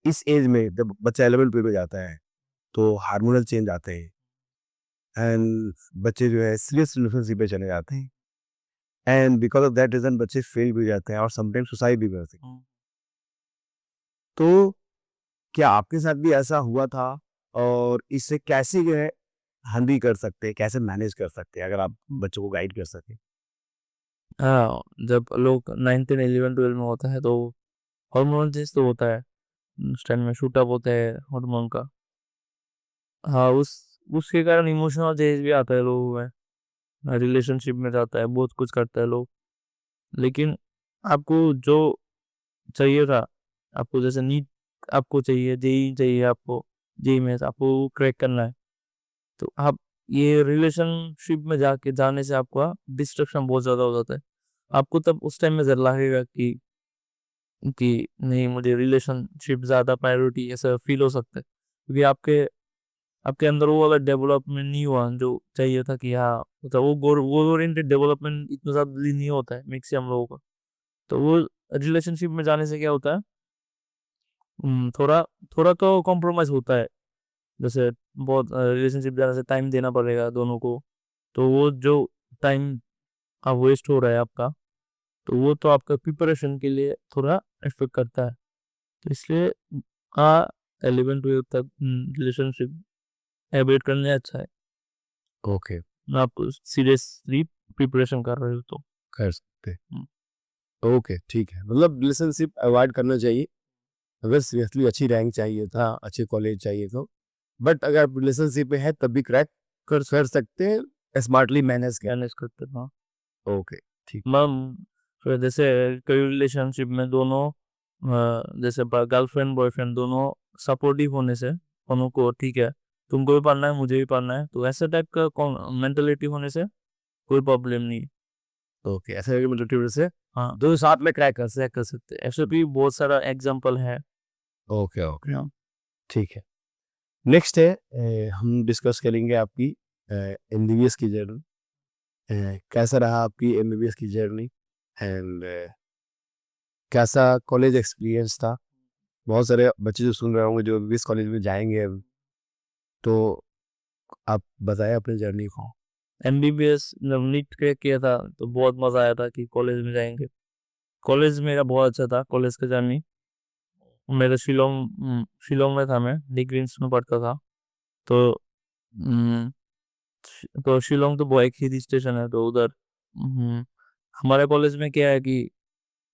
इस एज में जब बच्चा 11th-12th में जाता है तो हार्मोनल चेंज आते हैं, एंड बच्चे जो है सीरियस रिलेशनशिप पे चले जाते हैं, and because of that reason बच्चे फेल भी हो जाते हैं और समटाइम्स सुसाइड भी करते हैं। तो क्या आपके साथ भी ऐसा हुआ था, और इससे कैसे जो है हैंडल कर सकते हैं, कैसे मैनेज कर सकते हैं, अगर आप बच्चों को गाइड कर सकें? हाँ, जब लोग 9th, 10, 11, 12 में होता है तो हार्मोनल चेंज तो होता है। उस टाइम में शूट अप होता है हार्मोन का। हाँ, उसके कारण इमोशनल चेंज भी आता है लोगों में, रिलेशनशिप में जाता है, बहुत कुछ करता है लोग। लेकिन आपको जो चाहिए था, आपको जैसे नीट आपको चाहिए, जेईई चाहिए आपको, जेईई में आपको क्रैक करना है, तो आप ये रिलेशनशिप में जाने से आपका डिस्ट्रक्शन बहुत ज़्यादा हो जाता है। आपको तब उस टाइम में लगेगा कि नहीं, मुझे रिलेशनशिप ज़्यादा प्रायोरिटी ऐसा फील हो सकता है, क्योंकि आपके आपके अंदर वो वाला डेवलपमेंट नहीं हुआ जो चाहिए था, कि हाँ मतलब वो गोल ओरिएंटेड डेवलपमेंट इतना ज़्यादा जल्दी नहीं होता है मैक्सिमम लोगों का। तो वो रिलेशनशिप में जाने से क्या होता है, थोड़ा थोड़ा तो कॉम्प्रोमाइज़ होता है। जैसे बहुत रिलेशनशिप जाने से टाइम देना पड़ेगा दोनों को, तो वो जो टाइम अब वेस्ट हो रहा है आपका, तो वो तो आपका प्रिपरेशन के लिए थोड़ा इफ़ेक्ट करता है। तो इसलिए हाँ, 11-12 तक रिलेशनशिप अवॉइड करने अच्छा है। ओके, आप सीरियसली प्रिपरेशन कर रहे हो तो। कर सकते हैं। हुँ। ओके, ठीक है। मतलब रिलेशनशिप अवॉइड करना चाहिए, अगर सीरियसली अच्छी रैंक चाहिए था, अच्छे कॉलेज चाहिए तो। बट अगर आप रिलेशनशिप में है तब भी क्रैक कर सकते हैं, स्मार्टली मैनेज कर। मैनेज करते हैं, हाँ। ओके, ठीक। मैम, फिर जैसे कई रिलेशनशिप में दोनों जैसे गर्लफ्रेंड बॉयफ्रेंड दोनों सपोर्टिव होने से, दोनों को ठीक है, तुमको भी पढ़ना है, मुझे भी पढ़ना है, तो ऐसे टाइप का मेंटेलिटी होने से कोई प्रॉब्लम नहीं। ओके, ऐसे मतलब से हाँ, दो साथ में क्रैक कर ऐसे कर सकते हैं। ऐसे भी बहुत सारा एग्जाम्पल है। ओके, ओके, हाँ। ठीक है। नेक्स्ट है हम डिस्कस करेंगे आपकी एमबीबीएस की जर्नी। कैसा रहा आपकी एमबीबीएस की जर्नी एंड कैसा कॉलेज एक्सपीरियंस था? बहुत सारे बच्चे जो सुन रहे होंगे जो एमबीबीएस कॉलेज में जाएंगे अब, तो आप बताएं अपनी जर्नी को। एमबीबीएस जब नीट क्रैक किया था तो बहुत मज़ा आया था कि कॉलेज में जाएंगे। कॉलेज मेरा बहुत अच्छा था, कॉलेज का जर्नी। मेरा शिलोंग में था, मैं डिग्रीज में पढ़ता था। तो उम, तो शिलोंग तो वो एक हिल स्टेशन है, तो उधर हमारे कॉलेज में क्या है कि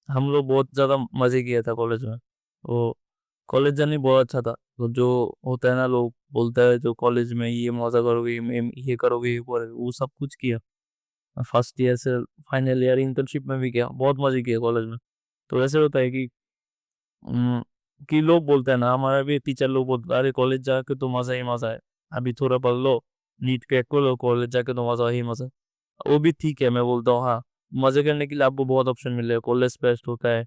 हम लोग बहुत ज़्यादा मज़े किया था कॉलेज में। तो कॉलेज जर्नी बहुत अच्छा था। तो जो होता है ना, लोग बोलता है जो कॉलेज में ये मज़ा करोगे, ये करोगे, ये करोगे, वो सब कुछ किया। फर्स्ट ईयर से फाइनल ईयर इंटर्नशिप में भी किया, बहुत मज़े किए कॉलेज में। तो ऐसे होता है उम, कि लोग बोलते हैं ना, हमारा भी टीचर लोग बोलते हैं, "अरे कॉलेज जाके तो मज़ा ही मज़ा है। अभी थोड़ा पढ़ लो, नीट क्रैक कर लो, कॉलेज जाके तो मज़ा ही मज़ा है।" वो भी ठीक है, मैं बोलता हूँ हाँ, मज़े करने के लिए आपको बहुत ऑप्शन मिले हैं। कॉलेज फेस्ट होता है,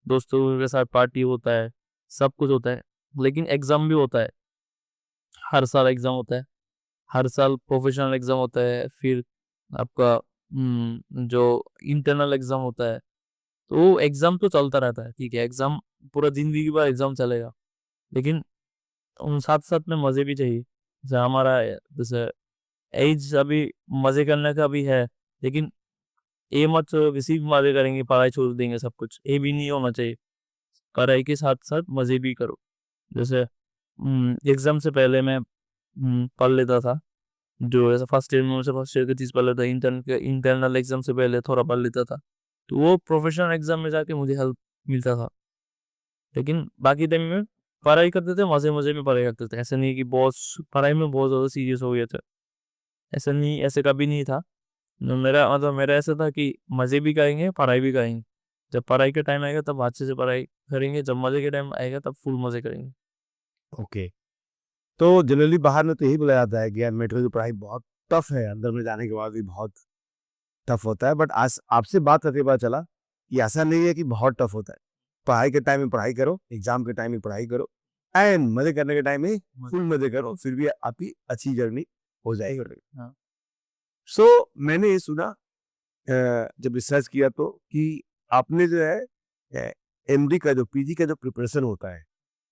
दोस्तों के साथ पार्टी होता है, सब कुछ होता है। लेकिन एग्ज़ाम भी होता है, हर साल एग्ज़ाम होता है। हर साल प्रोफेशनल एग्ज़ाम होता है, फिर आपका जो इंटरनल एग्ज़ाम होता है। तो वो एग्ज़ाम तो चलता रहता है, ठीक है, एग्ज़ाम पूरा ज़िंदगी भर एग्ज़ाम चलेगा। लेकिन उन साथ-साथ में मज़े भी चाहिए। जैसे हमारा जैसे ऐज अभी मज़े करने का भी है, लेकिन ये मत सोचो कि सिर्फ़ मज़े करेंगे, पढ़ाई छोड़ देंगे सब कुछ, ये भी नहीं होना चाहिए। पढ़ाई के साथ-साथ मज़े भी करो। जैसे एग्ज़ाम से पहले मैं पढ़ लेता था, जो ऐसा फर्स्ट ईयर में से फर्स्ट ईयर की चीज़ पढ़ लेता, इंटरनल एग्ज़ाम से पहले थोड़ा पढ़ लेता था। तो वो प्रोफेशनल एग्ज़ाम में जाके मुझे हेल्प मिलता था। लेकिन बाकी टाइम में पढ़ाई करते थे, मज़े-मज़े में पढ़ाई करते थे। ऐसा नहीं है कि पढ़ाई में बहुत ज़्यादा सीरियस हो गए थे। ऐसा नहीं, ऐसे कभी नहीं था। मेरा ऐसा था कि मज़े भी करेंगे, पढ़ाई भी करेंगे। जब पढ़ाई का टाइम आएगा तब अच्छे से पढ़ाई करेंगे, जब मज़े का टाइम आएगा तब फुल मज़े करेंगे। ओके, तो जनरली बाहर में तो यही बोला जाता है कि यार मेडिकल की पढ़ाई बहुत टफ है, अंदर में जाने के बाद भी बहुत टफ होता है। बट आज आपसे बात करके पता चला कि ऐसा नहीं है कि बहुत टफ होता है। पढ़ाई के टाइम में पढ़ाई करो, एग्जाम के टाइम में पढ़ाई करो एंड मजे करने के टाइम में फुल मजे करो, फिर भी आपकी अच्छी जर्नी हो जाएगी। हाँ। सो मैंने ये सुना जब रिसर्च किया तो कि आपने जो है एमडी का जो पीजी का जो प्रिपरेशन होता है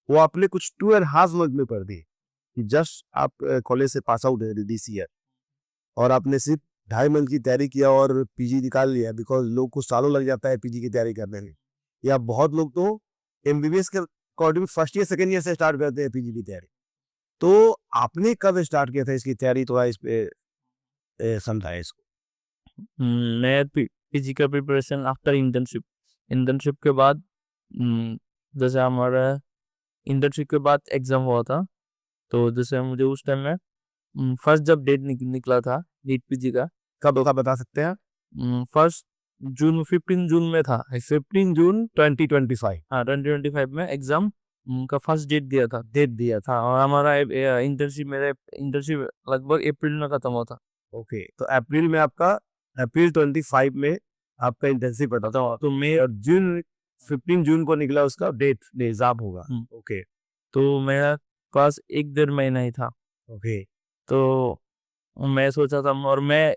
वो आपने कुछ 2.5 मंथ में पढ़ दी कि जस्ट आप कॉलेज से पास आउट है दिस ईयर और आपने सिर्फ 2.5 मंथ की तैयारी किया और पीजी निकाल लिया। बिकॉज लोग को सालों लग जाता है पीजी की तैयारी करने में, या बहुत लोग तो एमबीबीएस के according first year second year से स्टार्ट करते हैं पीजी की तैयारी। तो आपने कब स्टार्ट किया था इसकी तैयारी, थोड़ा इस पे समझाया इसको। मैं पीजी का प्रिपरेशन आफ्टर इंटर्नशिप। इंटर्नशिप के बाद जैसे हमारा इंटर्नशिप के बाद एग्ज़ाम हुआ था, तो जैसे मुझे उस टाइम में फर्स्ट जब डेट निकला था नीट पीजी का, कब होगा बता सकते हैं? फर्स्ट जून 15 जून में था। 15 जून 2025 हाँ 2025 में एग्जाम का फर्स्ट डेट दिया था। हाँ, और हमारा इंटर्नशिप मेरा इंटर्नशिप लगभग अप्रैल में खत्म हुआ था। ओके, तो अप्रैल में आपका अप्रैल 25 में आपका इंटर्नशिप पड़ा था, तो मैं और जून 15 जून को निकला उसका डेट एग्जाम होगा। ओके तो मेरा पास 1-1.5 महीना ही था। ओके तो मैं सोचा था, और मैं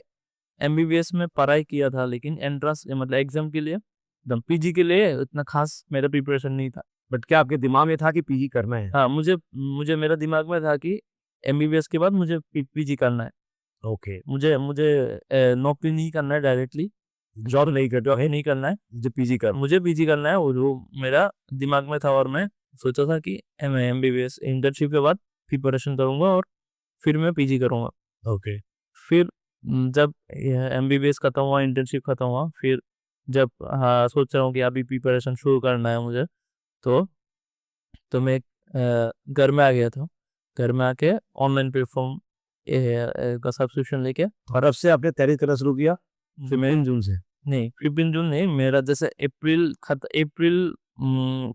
एमबीबीएस में पढ़ाई किया था, लेकिन एंट्रेंस मतलब एग्जाम के लिए, एकदम पीजी के लिए इतना खास मेरा प्रिपरेशन नहीं था। बट क्या आपके दिमाग में था कि पीजी करना है? हाँ, मुझे मुझे मेरा दिमाग में था कि एमबीबीएस के बाद मुझे पीजी करना है। ओके, मुझे मुझे नौकरी नहीं करना है डायरेक्टली, जॉब नहीं करते हो, नहीं करना है, मुझे पीजी कर। मुझे पीजी करना है। वो मेरा दिमाग में था, और मैं सोचा था कि मैं एमबीबीएस इंटर्नशिप के बाद प्रिपरेशन करूंगा और फिर मैं पीजी करूंगा। ओके फिर जब एमबीबीएस खत्म हुआ, इंटर्नशिप खत्म हुआ, फिर जब हाँ सोच रहा हूँ कि अभी प्रिपरेशन शुरू करना है मुझे, तो मैं घर में आ गया था। घर में आके ऑनलाइन प्लेटफॉर्म का सब्सक्रिप्शन लेके, और अब से आपने तैयारी करना शुरू किया 15 जून से? नहीं 15 जून नहीं, मेरा जैसे अप्रैल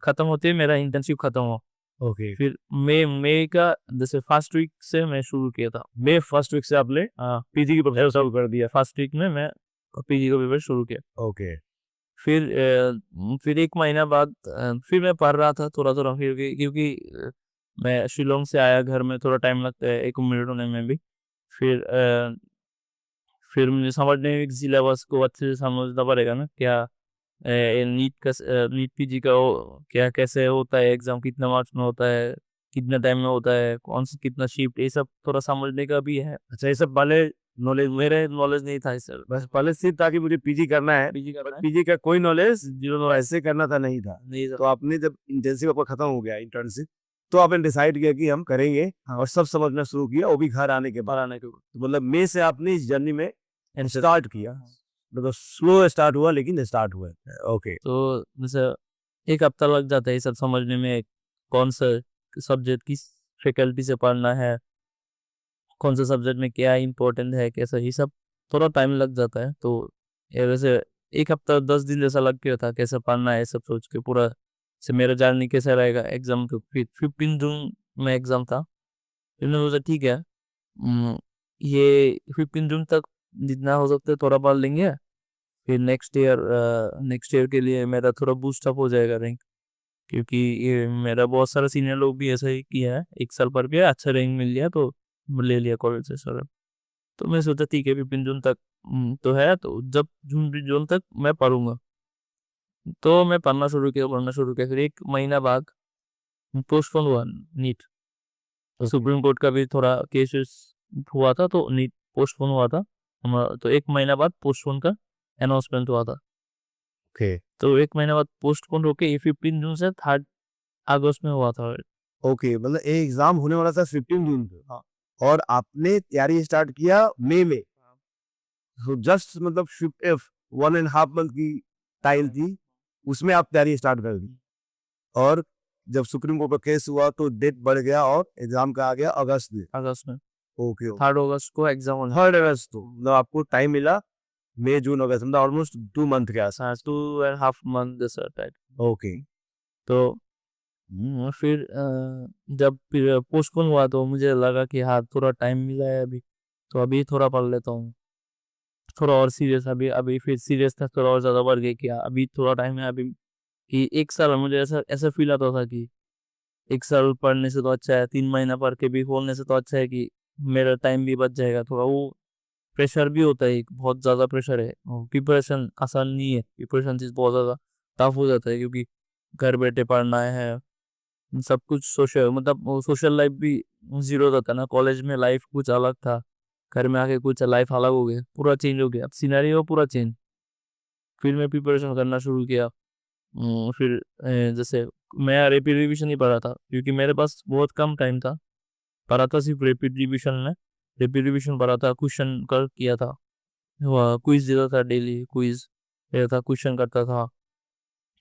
खत्म होते ही मेरा इंटर्नशिप खत्म हुआ। ओके, फिर मई का जैसे फर्स्ट वीक से मैं शुरू किया था। मई फर्स्ट वीक से आपने हाँ, पीजी की प्रिपरेशन शुरू कर दिया? फर्स्ट वीक में मैं पीजी का पेपर शुरू किया। ओके फिर 1 महीना बाद फिर मैं पढ़ रहा था थोड़ा-थोड़ा, क्योंकि मैं शिलांग से आया, घर में थोड़ा टाइम लगता है एकोमोडेट होने में भी। फिर फिर मुझे समझने में सिलेबस को अच्छे से समझना पड़ेगा ना, क्या नीट पीजी का क्या कैसे होता है एग्जाम, कितना मार्क्स में होता है, कितना टाइम में होता है, कौन सा कितना शिफ्ट, ये सब थोड़ा समझने का भी है। अच्छा, ये सब पहले नॉलेज मेरे नॉलेज नहीं था इस सर। बस पहले सिर्फ था कि मुझे पीजी करना है, पीजी करना है, पीजी का कोई नॉलेज जीरो नॉलेज ऐसे करना था नहीं था। नहीं तो था। आपने जब इंटर्नशिप आपका खत्म हो गया, इंटर्नशिप, तो आपने डिसाइड किया कि हम करेंगे, और सब समझना शुरू किया, वो भी घर आने के बाद। पढ़ाने के ऊपर। तो मतलब मई से आपने इस जर्नी में स्टार्ट किया, मतलब स्लो स्टार्ट हुआ लेकिन स्टार्ट हुआ। ओके तो जैसे 1 हफ्ता लग जाता है ये सब समझने में, कौन सा सब्जेक्ट किस फैकल्टी से पढ़ना है, कौन सा सब्जेक्ट में क्या इम्पोर्टेंट है, कैसा, ये सब थोड़ा टाइम लग जाता है। तो ये वैसे 1 हफ्ता 10 दिन जैसा लग गया था, कैसे पढ़ना है सब सोच के पूरा, से मेरा जर्नी कैसा रहेगा एग्जाम के। फिर 15 जून में एग्जाम था। फिर मैंने सोचा ठीक है, ये 15 जून तक जितना हो सकता है थोड़ा पढ़ लेंगे, फिर नेक्स्ट ईयर के लिए मेरा थोड़ा बूस्ट अप हो जाएगा रैंक। क्योंकि ये मेरा बहुत सारा सीनियर लोग भी ऐसा ही किया है, 1 साल पढ़ के अच्छा रैंक मिल गया तो ले लिया कॉलेज से सर। तो मैं सोचा ठीक है 15 जून तक तो है, तो जब जून तक मैं पढ़ूंगा। तो मैं पढ़ना शुरू किया। फिर 1 महीना बाद पोस्टपोन हुआ नीट। सुप्रीम कोर्ट का भी थोड़ा केसेस हुआ था, तो नीट पोस्टपोन हुआ था हमारा। तो 1 महीना बाद पोस्टपोन का अनाउंसमेंट हुआ था। ओके तो 1 महीना बाद पोस्टपोन होके ये 15 जून से 3 अगस्त में हुआ था। ओके, मतलब ये एग्जाम होने वाला था 15 जून को, हाँ। और आपने तैयारी स्टार्ट किया मई में। तो जस्ट मतलब 1.5 मंथ की टाइम थी, उसमें आप तैयारी स्टार्ट कर दी। और जब सुप्रीम कोर्ट का केस हुआ तो डेट बढ़ गया और एग्जाम का आ गया अगस्त में। अगस्त में ओके 3 अगस्त को एग्जाम होना। 3 अगस्त को, मतलब आपको टाइम मिला मई जून अगस्त, मतलब ऑलमोस्ट 2 मंथ के आसपास। 2.5 मंथ जैसा टाइम। ओके तो फिर जब फिर पोस्टपोन हुआ तो मुझे लगा कि हाँ थोड़ा टाइम मिला है अभी, तो अभी थोड़ा पढ़ लेता हूँ, थोड़ा और सीरियस। अभी अभी फिर सीरियसनेस थोड़ा और ज़्यादा बढ़ गई कि अभी थोड़ा टाइम है अभी। कि 1 साल मुझे ऐसा ऐसा फील आता था कि 1 साल पढ़ने से तो अच्छा है, 3 महीना पढ़ के भी खोलने से तो अच्छा है कि मेरा टाइम भी बच जाएगा थोड़ा। वो प्रेशर भी होता है, एक बहुत ज़्यादा प्रेशर है। प्रिपरेशन आसान नहीं है, प्रिपरेशन चीज़ बहुत ज़्यादा टफ हो जाता है, क्योंकि घर बैठे पढ़ना है, सब कुछ सोशल मतलब वो सोशल लाइफ भी ज़ीरो रहता है ना। कॉलेज में लाइफ कुछ अलग था, घर में आके कुछ लाइफ अलग हो गया, पूरा चेंज हो गया, अब सिनेरियो पूरा चेंज। फिर मैं प्रिपरेशन करना शुरू किया। फिर जैसे मैं रैपिड रिवीजन ही पढ़ा था, क्योंकि मेरे पास बहुत कम टाइम था। पढ़ा था सिर्फ रैपिड रिवीजन में, रैपिड रिवीजन पढ़ा था, क्वेश्चन कर किया था, क्विज देता था, डेली क्विज देता था, क्वेश्चन करता था।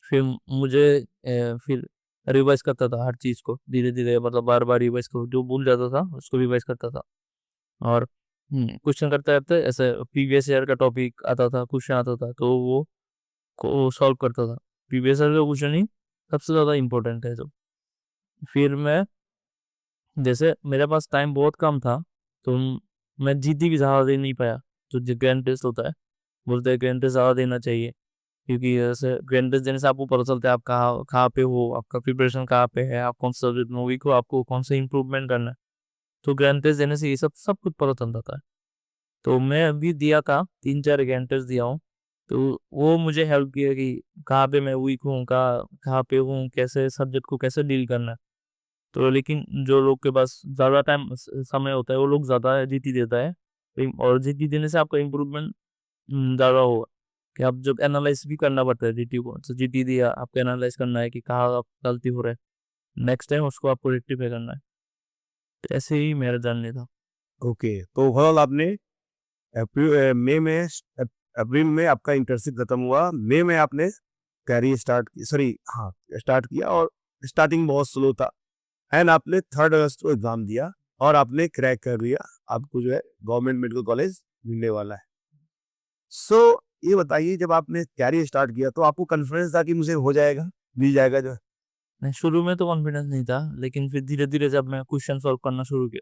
फिर मुझे फिर रिवाइज करता था हर चीज़ को धीरे धीरे, मतलब बार बार रिवाइज करो, जो भूल जाता था उसको रिवाइज करता था। और क्वेश्चन करते रहते ऐसे प्रीवियस ईयर का टॉपिक आता था, क्वेश्चन आता था, तो वो को सॉल्व करता था। प्रीवियस ईयर का क्वेश्चन ही सबसे ज़्यादा इम्पोर्टेंट है जो। फिर मैं जैसे मेरे पास टाइम बहुत कम था, तो मैं जीडी भी ज़्यादा दे नहीं पाया। जो ग्रैंड टेस्ट होता है, बोलते हैं ग्रैंड टेस्ट ज़्यादा देना चाहिए, क्योंकि जैसे ग्रैंड टेस्ट देने से आपको पता चलता है आप कहाँ कहाँ पे हो, आपका प्रिपरेशन कहाँ पे है, आप कौन सा सब्जेक्ट में वीक हो, आपको कौन सा इम्प्रूवमेंट करना है। तो ग्रैंड टेस्ट देने से ये सब सब कुछ पता चल जाता है। तो मैं अभी दिया था, 3-4 ग्रैंड टेस्ट दिया हूँ, तो वो मुझे हेल्प किया कि कहाँ पे मैं वीक हूँ, कहाँ कहाँ पे हूँ, कैसे सब्जेक्ट को कैसे डील करना है। तो लेकिन जो लोग के पास ज़्यादा टाइम समय होता है, वो लोग ज़्यादा जीटी देता है। और जीटी देने से आपका इम्प्रूवमेंट ज़्यादा होगा, कि आप जब एनालाइज भी करना पड़ता है जीटी को। तो जीटी दिया, आपको एनालाइज करना है कि कहाँ आप गलती हो रहा है, नेक्स्ट टाइम उसको आपको रेक्टिफाई करना है। तो ऐसे ही मेरा जानने था। ओके, तो ओवरऑल आपने मई में अप्रैल में आपका इंटर्नशिप खत्म हुआ, मई में आपने कैरियर स्टार्ट की, सॉरी हाँ स्टार्ट किया, और स्टार्टिंग बहुत स्लो था, एंड आपने 3 अगस्त को एग्जाम दिया और आपने क्रैक कर लिया, आपको जो है गवर्नमेंट मेडिकल कॉलेज मिलने वाला है। सो ये बताइए, जब आपने कैरियर स्टार्ट किया तो आपको कॉन्फिडेंस था कि मुझे हो जाएगा, मिल जाएगा जो है? नहीं, शुरू में तो कॉन्फिडेंस नहीं था, लेकिन फिर धीरे-धीरे जब मैं क्वेश्चन सॉल्व करना शुरू किया,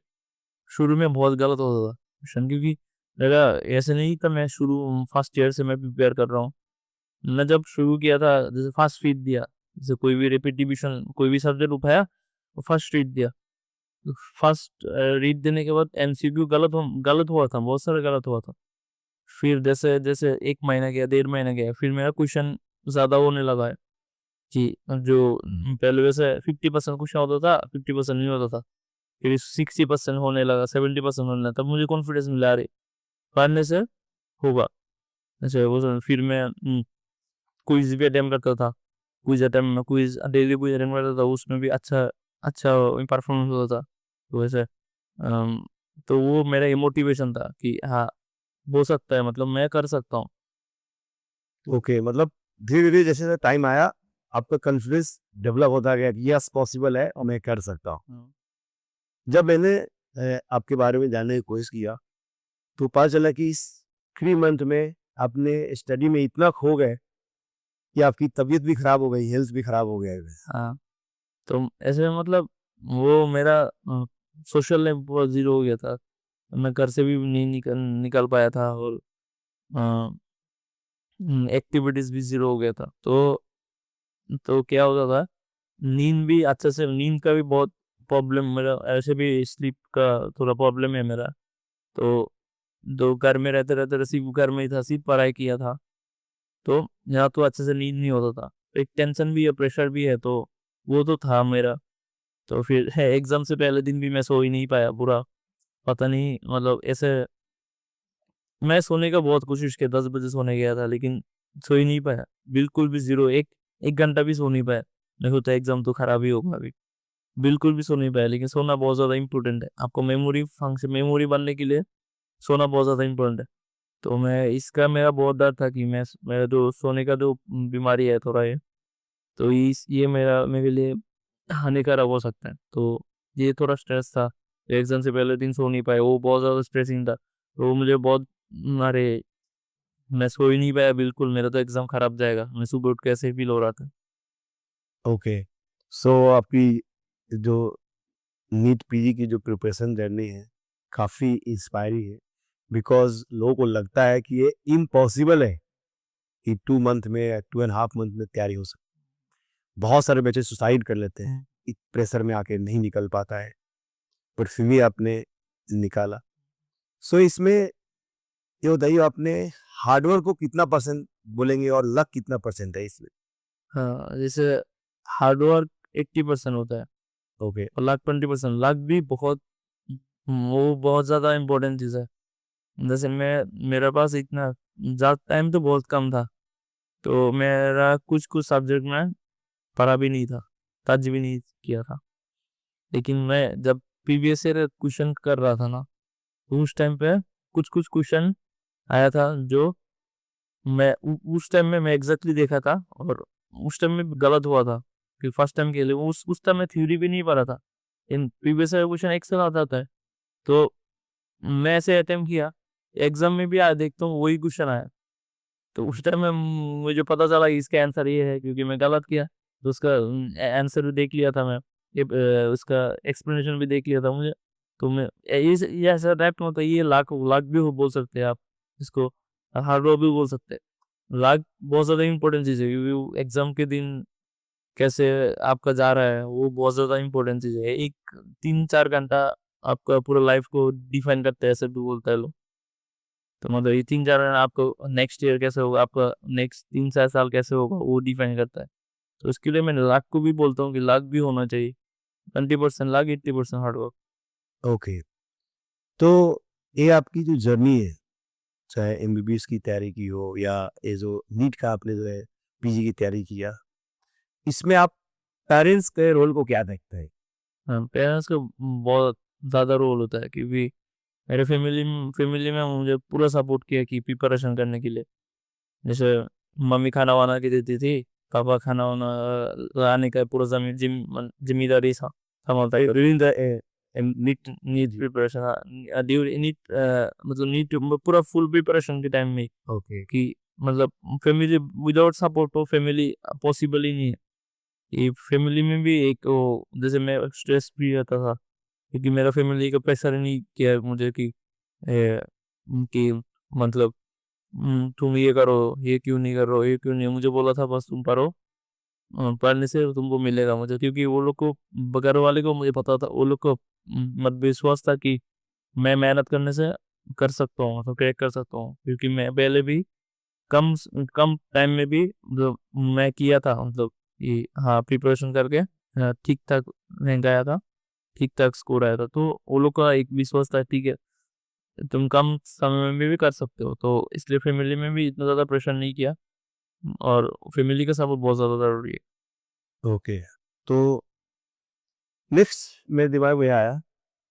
शुरू में बहुत गलत होता था क्वेश्चन, क्योंकि मेरा ऐसे नहीं था मैं शुरू फर्स्ट ईयर से मैं प्रिपेयर कर रहा हूँ। मैं जब शुरू किया था, जैसे फर्स्ट रीड दिया, जैसे कोई भी रिपीटिशन कोई भी सब्जेक्ट उठाया, तो फर्स्ट रीड दिया। तो फर्स्ट रीड देने के बाद एमसीक्यू गलत हुआ था, बहुत सारा गलत हुआ था। फिर जैसे 1 महीना गया, 1.5 महीना गया, फिर मेरा क्वेश्चन ज़्यादा होने लगा है, कि जो पहले वैसे 50% क्वेश्चन होता था, 50% नहीं होता था। फिर 60% होने लगा, 70% होने लगा, तब मुझे कॉन्फिडेंस मिला, अरे! पढ़ने से होगा। ऐसे वो फिर मैं क्विज़ भी अटेम्प्ट करता था। क्विज़ डेली क्विज़ अटेम्प्ट करता था, उसमें भी अच्छा अच्छा परफॉर्मेंस होता था। तो वैसे तो वो मेरा ये मोटिवेशन था कि हाँ, हो सकता है, मतलब मैं कर सकता हूँ। ओके, मतलब धीरे-धीरे जैसे टाइम आया, आपका कॉन्फिडेंस डेवलप होता गया कि यस पॉसिबल है और मैं कर सकता हूँ। जब मैंने आपके बारे में जानने की कोशिश किया, तो पता चला कि इस 3 मंथ में आपने स्टडी में इतना खो गए कि आपकी तबीयत भी खराब हो गई, हेल्थ भी खराब हो गया है। हाँ, तो ऐसे में मतलब वो मेरा सोशल लाइफ बहुत ज़ीरो हो गया था। मैं घर से भी नहीं निकल निकल पाया था, और अ, एक्टिविटीज़ भी ज़ीरो हो गया था। तो क्या होता था, नींद का भी बहुत प्रॉब्लम, मेरा ऐसे भी स्लीप का थोड़ा प्रॉब्लम है मेरा। तो घर में रहते-रहते सिर्फ़ घर में ही था, सिर्फ़ पढ़ाई किया था। तो यहाँ तो अच्छे से नींद नहीं होता था। एक टेंशन भी है, प्रेशर भी है, तो वो तो था मेरा। तो फिर है एग्ज़ाम से पहले दिन भी मैं सो ही नहीं पाया पूरा। पता नहीं, मतलब ऐसे मैं सोने का बहुत कोशिश किया, 10 बजे सोने गया था, लेकिन सो ही नहीं पाया। बिल्कुल भी ज़ीरो, 1 घंटा भी सो नहीं पाया। मेरे को तो एग्ज़ाम तो खराब ही होगा अभी। बिल्कुल भी सो नहीं पाया, लेकिन सोना बहुत ज़्यादा इम्पोर्टेंट है। आपको मेमोरी बनने के लिए सोना बहुत ज़्यादा इम्पोर्टेंट है। तो मैं इसका मेरा बहुत डर था कि मेरा जो सोने का जो बीमारी है थोड़ा ये, तो ये मेरे लिए हानिकारक हो सकता है। तो ये थोड़ा स्ट्रेस था। एग्ज़ाम से पहले दिन सो नहीं पाए, वो बहुत ज़्यादा स्ट्रेसिंग था। तो मुझे बहुत अरे! मैं सो ही नहीं पाया बिल्कुल, मेरा तो एग्ज़ाम खराब जाएगा। मैं सुबह उठ के ऐसे ही फ़ील हो रहा था। ओके, सो आपकी जो नीट पीजी की जो प्रिपरेशन जर्नी है, काफ़ी इंस्पायरिंग है, बिकॉज़ लोगों को लगता है कि ये इम्पॉसिबल है कि 2 मंथ में या 2 एंड हाफ मंथ में तैयारी हो सकती है। बहुत सारे बच्चे सुसाइड कर लेते हैं, प्रेशर में आके नहीं निकल पाता है, पर फिर भी आपने निकाला। सो इसमें ये बताइए, आपने हार्डवर्क को कितना परसेंट बोलेंगे और लक कितना परसेंट है इसमें? हाँ, जैसे हार्ड वर्क 80% होता है, ओके, और लक 20%। लक भी बहुत वो बहुत ज़्यादा इम्पोर्टेंट चीज़ है। जैसे मेरे पास इतना ज़्यादा टाइम तो बहुत कम था, तो मेरा कुछ-कुछ सब्जेक्ट में पढ़ा भी नहीं था, टच भी नहीं किया था। लेकिन मैं जब प्रीवियस ईयर क्वेश्चन कर रहा था ना, तो उस टाइम पे कुछ-कुछ क्वेश्चन आया था, जो मैं उस टाइम में मैं एग्ज़ैक्टली देखा था, और उस टाइम में गलत हुआ था। कि फर्स्ट टाइम के लिए उस टाइम मैं थ्योरी भी नहीं पढ़ा था। इन प्रीवियस ईयर क्वेश्चन एक साथ आता था। तो मैं ऐसे अटेम्प्ट किया, एग्ज़ाम में भी देखता हूँ वही क्वेश्चन आया। तो उस टाइम में मुझे पता चला कि इसका आंसर ये है क्योंकि मैं गलत किया। तो उसका आंसर भी देख लिया था मैं। ये उसका एक्सप्लेनेशन भी देख लिया था मुझे। तो मैं ये ऐसा टाइप मतलब ये लाक लाक भी बोल सकते हैं आप इसको, हार्ड वर्क भी बोल सकते हैं। लाक बहुत ज़्यादा इम्पोर्टेंट चीज़ है क्योंकि एग्ज़ाम के दिन कैसे आपका जा रहा है वो बहुत ज़्यादा इम्पोर्टेंट चीज़ है। एक 3-4 घंटा आपका पूरा लाइफ़ को डिफाइन करता है ऐसे भी बोलता है लोग। तो मतलब ये 3-4 आपको नेक्स्ट ईयर कैसे होगा, आपका नेक्स्ट 3-4 साल कैसे होगा वो डिफाइन करता है। तो उसके लिए मैं लक को भी बोलता हूँ कि लक भी होना चाहिए। 20% लक 80% हार्ड वर्क। ओके। तो ये आपकी जो जर्नी है, चाहे एमबीबीएस की तैयारी की हो या ये जो नीट का आपने जो है पीजी की तैयारी किया, इसमें आप पेरेंट्स के रोल को क्या देखते हैं? हाँ, पेरेंट्स का बहुत ज़्यादा रोल होता है क्योंकि मेरे फैमिली में मुझे पूरा सपोर्ट किया कि प्रिपरेशन करने के लिए। जैसे मम्मी खाना वाना के देती थी, पापा खाना वाना लाने का पूरा ज़िम्मेदारी संभालता है। During the NEET preparation during NEET मतलब नीट पूरा फुल प्रिपरेशन के टाइम में ओके। कि मतलब फैमिली विदाउट सपोर्ट तो फैमिली पॉसिबल ही नहीं है। ये फैमिली में भी एक वो जैसे मैं स्ट्रेस फ्री रहता था क्योंकि मेरा फैमिली का प्रेशर नहीं किया मुझे कि मतलब तुम ये करो, ये क्यों नहीं कर रहे हो, ये क्यों नहीं मुझे बोला था बस तुम पढ़ो, पढ़ने से तुमको मिलेगा मुझे क्योंकि वो लोग को घर वाले को मुझे पता था वो लोग को मत विश्वास था कि मैं मेहनत करने से कर सकता हूँ तो क्रैक कर सकता हूँ क्योंकि मैं पहले भी कम टाइम में भी जो मैं किया था मतलब ये हाँ प्रिपरेशन करके ठीक ठाक रैंक आया था, ठीक ठाक स्कोर आया था तो वो लोग का एक विश्वास था ठीक है तुम कम समय में भी कर सकते हो तो इसलिए फैमिली में भी इतना ज़्यादा प्रेशर नहीं किया और फैमिली का सपोर्ट बहुत ज़्यादा ज़रूरी है। ओके। तो नेक्स्ट मेरे दिमाग में आया,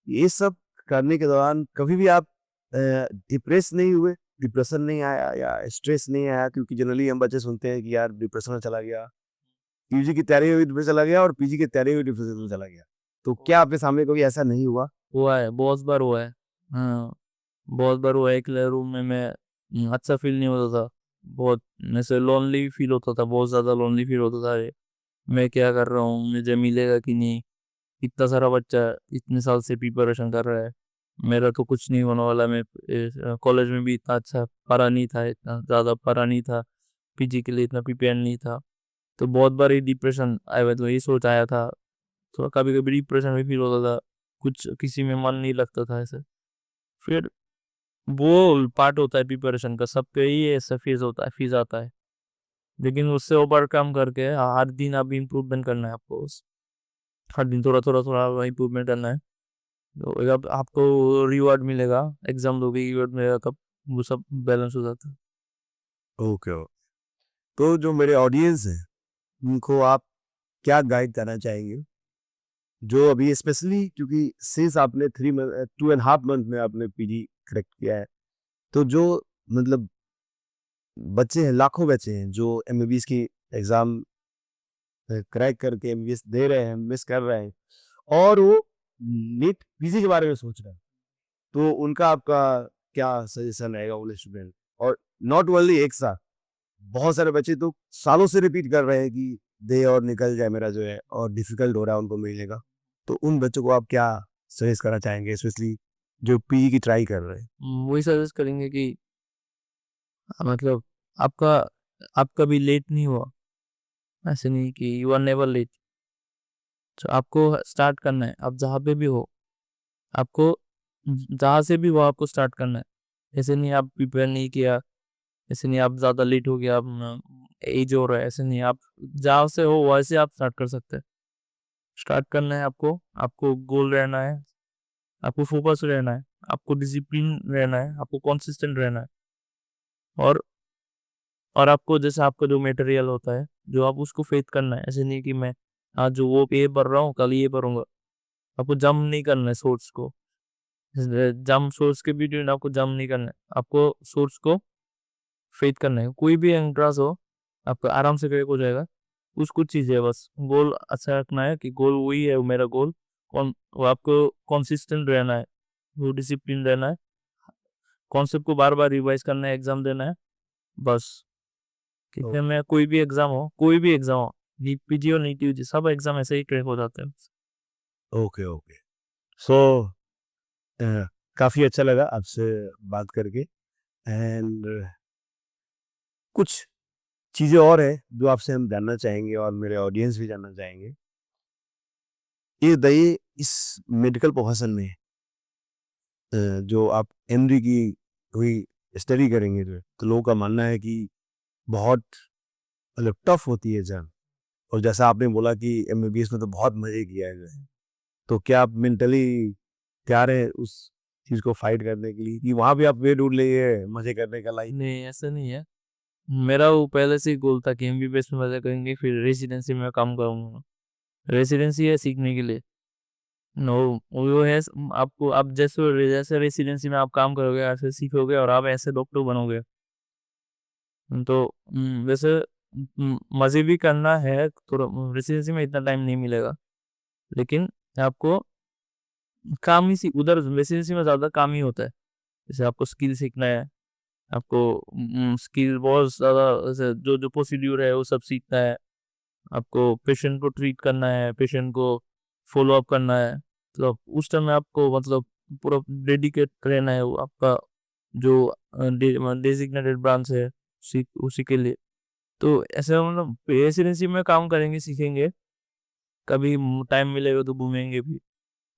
ये सब करने के दौरान कभी भी आप डिप्रेस नहीं हुए? डिप्रेशन नहीं आया या स्ट्रेस नहीं आया? क्योंकि जनरली हम बच्चे सुनते हैं कि यार डिप्रेशन में चला गया, यूजी की तैयारी में भी डिप्रेशन चला गया और पीजी की तैयारी में भी डिप्रेशन में चला गया। तो क्या आपके सामने कभी ऐसा नहीं हुआ? हुआ है, बहुत बार हुआ है। हाँ, बहुत बार हुआ है, अकेले रूम में मैं अच्छा फ़ील नहीं होता था। बहुत ऐसे लोनली फ़ील होता था, बहुत ज़्यादा लोनली फ़ील होता था। मैं क्या कर रहा हूँ? मुझे मिलेगा कि नहीं? इतना सारा बच्चा इतने साल से प्रिपरेशन कर रहा है। मेरा तो कुछ नहीं होने वाला। मैं कॉलेज में भी इतना अच्छा पढ़ा नहीं था, इतना ज़्यादा पढ़ा नहीं था। पीजी के लिए इतना प्रिपेयर नहीं था। तो बहुत बार ये डिप्रेशन आया मतलब ये सोच आया था। थोड़ा कभी-कभी डिप्रेशन भी फ़ील होता था। कुछ किसी में मन नहीं लगता था ऐसे। फिर वो पार्ट होता है प्रिपरेशन का, सबका ही ऐसा फेज़ आता है। लेकिन उससे ओवरकम करके हर दिन अब इम्प्रूवमेंट करना है आपको हर दिन थोड़ा इम्प्रूवमेंट करना है। तो जब आपको रिवॉर्ड मिलेगा, एग्ज़ाम दोगे रिवॉर्ड मिलेगा तब वो सब बैलेंस हो जाता है। ओके। तो जो मेरे ऑडियंस है, उनको आप क्या गाइड करना चाहेंगे? जो अभी स्पेशली क्योंकि सिंस आपने 2.5 मंथ में आपने पीजी क्रैक किया है, तो जो मतलब बच्चे हैं, लाखों बच्चे हैं जो एमबीबीएस की एग्ज़ाम क्रैक करके एमबीबीएस दे रहे हैं, मिस कर रहे हैं और वो नीट पीजी के बारे में सोच रहे हैं। तो उनका आपका क्या सजेशन रहेगा उन स्टूडेंट? और नॉट ओनली एक साथ, बहुत सारे बच्चे तो सालों से रिपीट कर रहे हैं कि दे और निकल जाए मेरा जो है और डिफिकल्ट हो रहा है उनको मिलने का। तो उन बच्चों को आप क्या सजेस्ट करना चाहेंगे स्पेशली जो पीजी की ट्राई कर रहे हैं? वही सजेस्ट करेंगे कि मतलब आपका आप कभी लेट नहीं हुआ। ऐसे नहीं कि यू आर नेवर लेट। तो आपको स्टार्ट करना है, आप जहाँ पे भी हो, आपको जहाँ से भी हो आपको स्टार्ट करना है। ऐसे नहीं आप प्रिपेयर नहीं किया, ऐसे नहीं आप ज़्यादा लेट हो गया, आप एज हो रहा है, ऐसे नहीं आप जहाँ से हो वैसे आप स्टार्ट कर सकते हैं। स्टार्ट करना है आपको, आपको गोल रहना है, आपको फोकस रहना है, आपको डिसिप्लिन रहना है, आपको कंसिस्टेंट रहना है और और आपको जैसे आपका जो मटेरियल होता है, जो आप उसको फेथ करना है। ऐसे नहीं कि मैं आज जो वो ये पढ़ रहा हूँ, कल ये पढ़ूँगा। आपको जंप नहीं करना है सोर्स को। जंप सोर्स के वीडियो में आपको जंप नहीं करना है। आपको सोर्स को फेथ करना है। कोई भी एंट्रेंस हो, आपका आराम से क्रैक हो जाएगा। कुछ चीज़ है बस, गोल अच्छा रखना है कि गोल वही है मेरा गोल। वो आपको कंसिस्टेंट रहना है। वो डिसिप्लिन रहना है, कॉन्सेप्ट को बार-बार रिवाइज़ करना है, एग्ज़ाम देना है, बस। क्योंकि मैं कोई भी एग्ज़ाम हो, नीट पीजी और नीट यूजी सब एग्ज़ाम ऐसे ही क्रैक हो जाते हैं। Okay, okay. सो काफ़ी अच्छा लगा आपसे बात करके एंड कुछ चीज़ें और हैं जो आपसे हम जानना चाहेंगे और मेरे ऑडियंस भी जानना चाहेंगे। ये बताइए इस मेडिकल प्रोफेशन में जो आप एमडी की हुई स्टडी करेंगे जो तो लोगों का मानना है कि बहुत मतलब टफ होती है एग्जाम और जैसा आपने बोला कि एमबीबीएस में तो बहुत मजे किया है जो है तो क्या आप मेंटली तैयार हैं उस चीज को फाइट करने के लिए कि वहां भी आप वे ढूंढ लिए मजे करने का लाइक नहीं, ऐसा नहीं है। मेरा वो पहले से ही गोल था कि एमबीबीएस में मज़ा करेंगे, फिर रेज़िडेंसी में काम करूँगा। रेज़िडेंसी है सीखने के लिए। नो वो है आपको आप जैसे रेज़िडेंसी में आप काम करोगे, ऐसे सीखोगे और आप ऐसे डॉक्टर बनोगे। तो वैसे मज़े भी करना है, थोड़ा रेज़िडेंसी में इतना टाइम नहीं मिलेगा। लेकिन आपको काम ही उधर रेज़िडेंसी में ज़्यादा काम ही होता है। जैसे आपको स्किल सीखना है, आपको स्किल बहुत ज़्यादा ऐसे जो प्रोसीड्यूर है वो सब सीखना है। आपको पेशेंट को ट्रीट करना है, पेशेंट को फ़ॉलो अप करना है। तो उस टाइम में आपको मतलब पूरा डेडिकेट रहना है वो आपका जो डेज़िग्नेटेड ब्रांच है उसी के लिए। तो ऐसे मतलब रेज़िडेंसी में काम करेंगे, सीखेंगे, कभी टाइम मिलेगा तो घूमेंगे भी।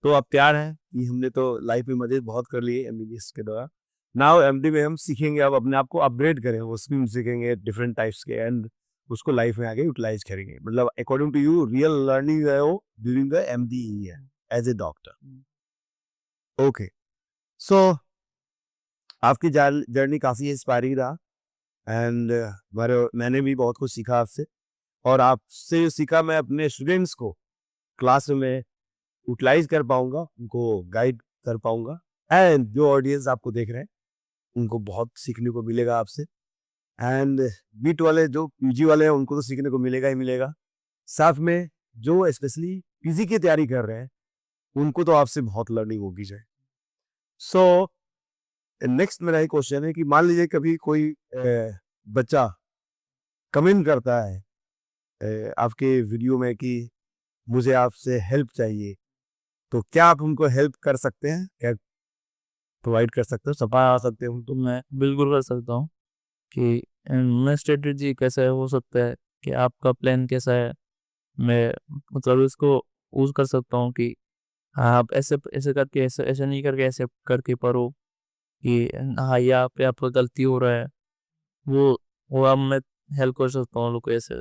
तो आप तैयार हैं कि हमने तो लाइफ में मजे बहुत कर लिए एमबीबीएस के दौरान नाउ एमडी में हम सीखेंगे अब अपने आप को अपग्रेड करें वो स्किल सीखेंगे डिफरेंट टाइप्स के एंड उसको लाइफ में आगे यूटिलाइज करेंगे मतलब according to you real learning है वो ड्यूरिंग द एमडी है as a doctor okay so आपकी जर्नी काफी इंस्पायरिंग रहा एंड मैंने भी बहुत कुछ सीखा आपसे और आपसे जो सीखा मैं अपने स्टूडेंट्स को क्लास में यूटिलाइज कर पाऊंगा उनको गाइड कर पाऊंगा एंड जो ऑडियंस आपको देख रहे हैं उनको बहुत सीखने को मिलेगा आपसे एंड बीट वाले जो पीजी वाले हैं उनको तो सीखने को मिलेगा ही मिलेगा साथ में जो स्पेशली पीजी की तैयारी कर रहे हैं उनको तो आपसे बहुत लर्निंग होगी जाए सो नेक्स्ट मेरा एक क्वेश्चन है कि मान लीजिए कभी कोई बच्चा कमेंट करता है आपके वीडियो में कि मुझे आपसे हेल्प चाहिए तो क्या आप उनको हेल्प कर सकते हैं क्या प्रोवाइड कर सकते हो सफा आ सकते हो तो मैं बिल्कुल कर सकता हूँ कि मैं स्ट्रेटजी कैसा है हो सकता है कि आपका प्लान कैसा है, मैं मतलब इसको यूज़ कर सकता हूँ कि आप ऐसे ऐसे करके ऐसे ऐसे नहीं करके ऐसे करके पढ़ो कि हाँ, यहाँ पे आपका गलती हो रहा है। वो वो अब मैं हेल्प कर सकता हूँ लोग को ऐसे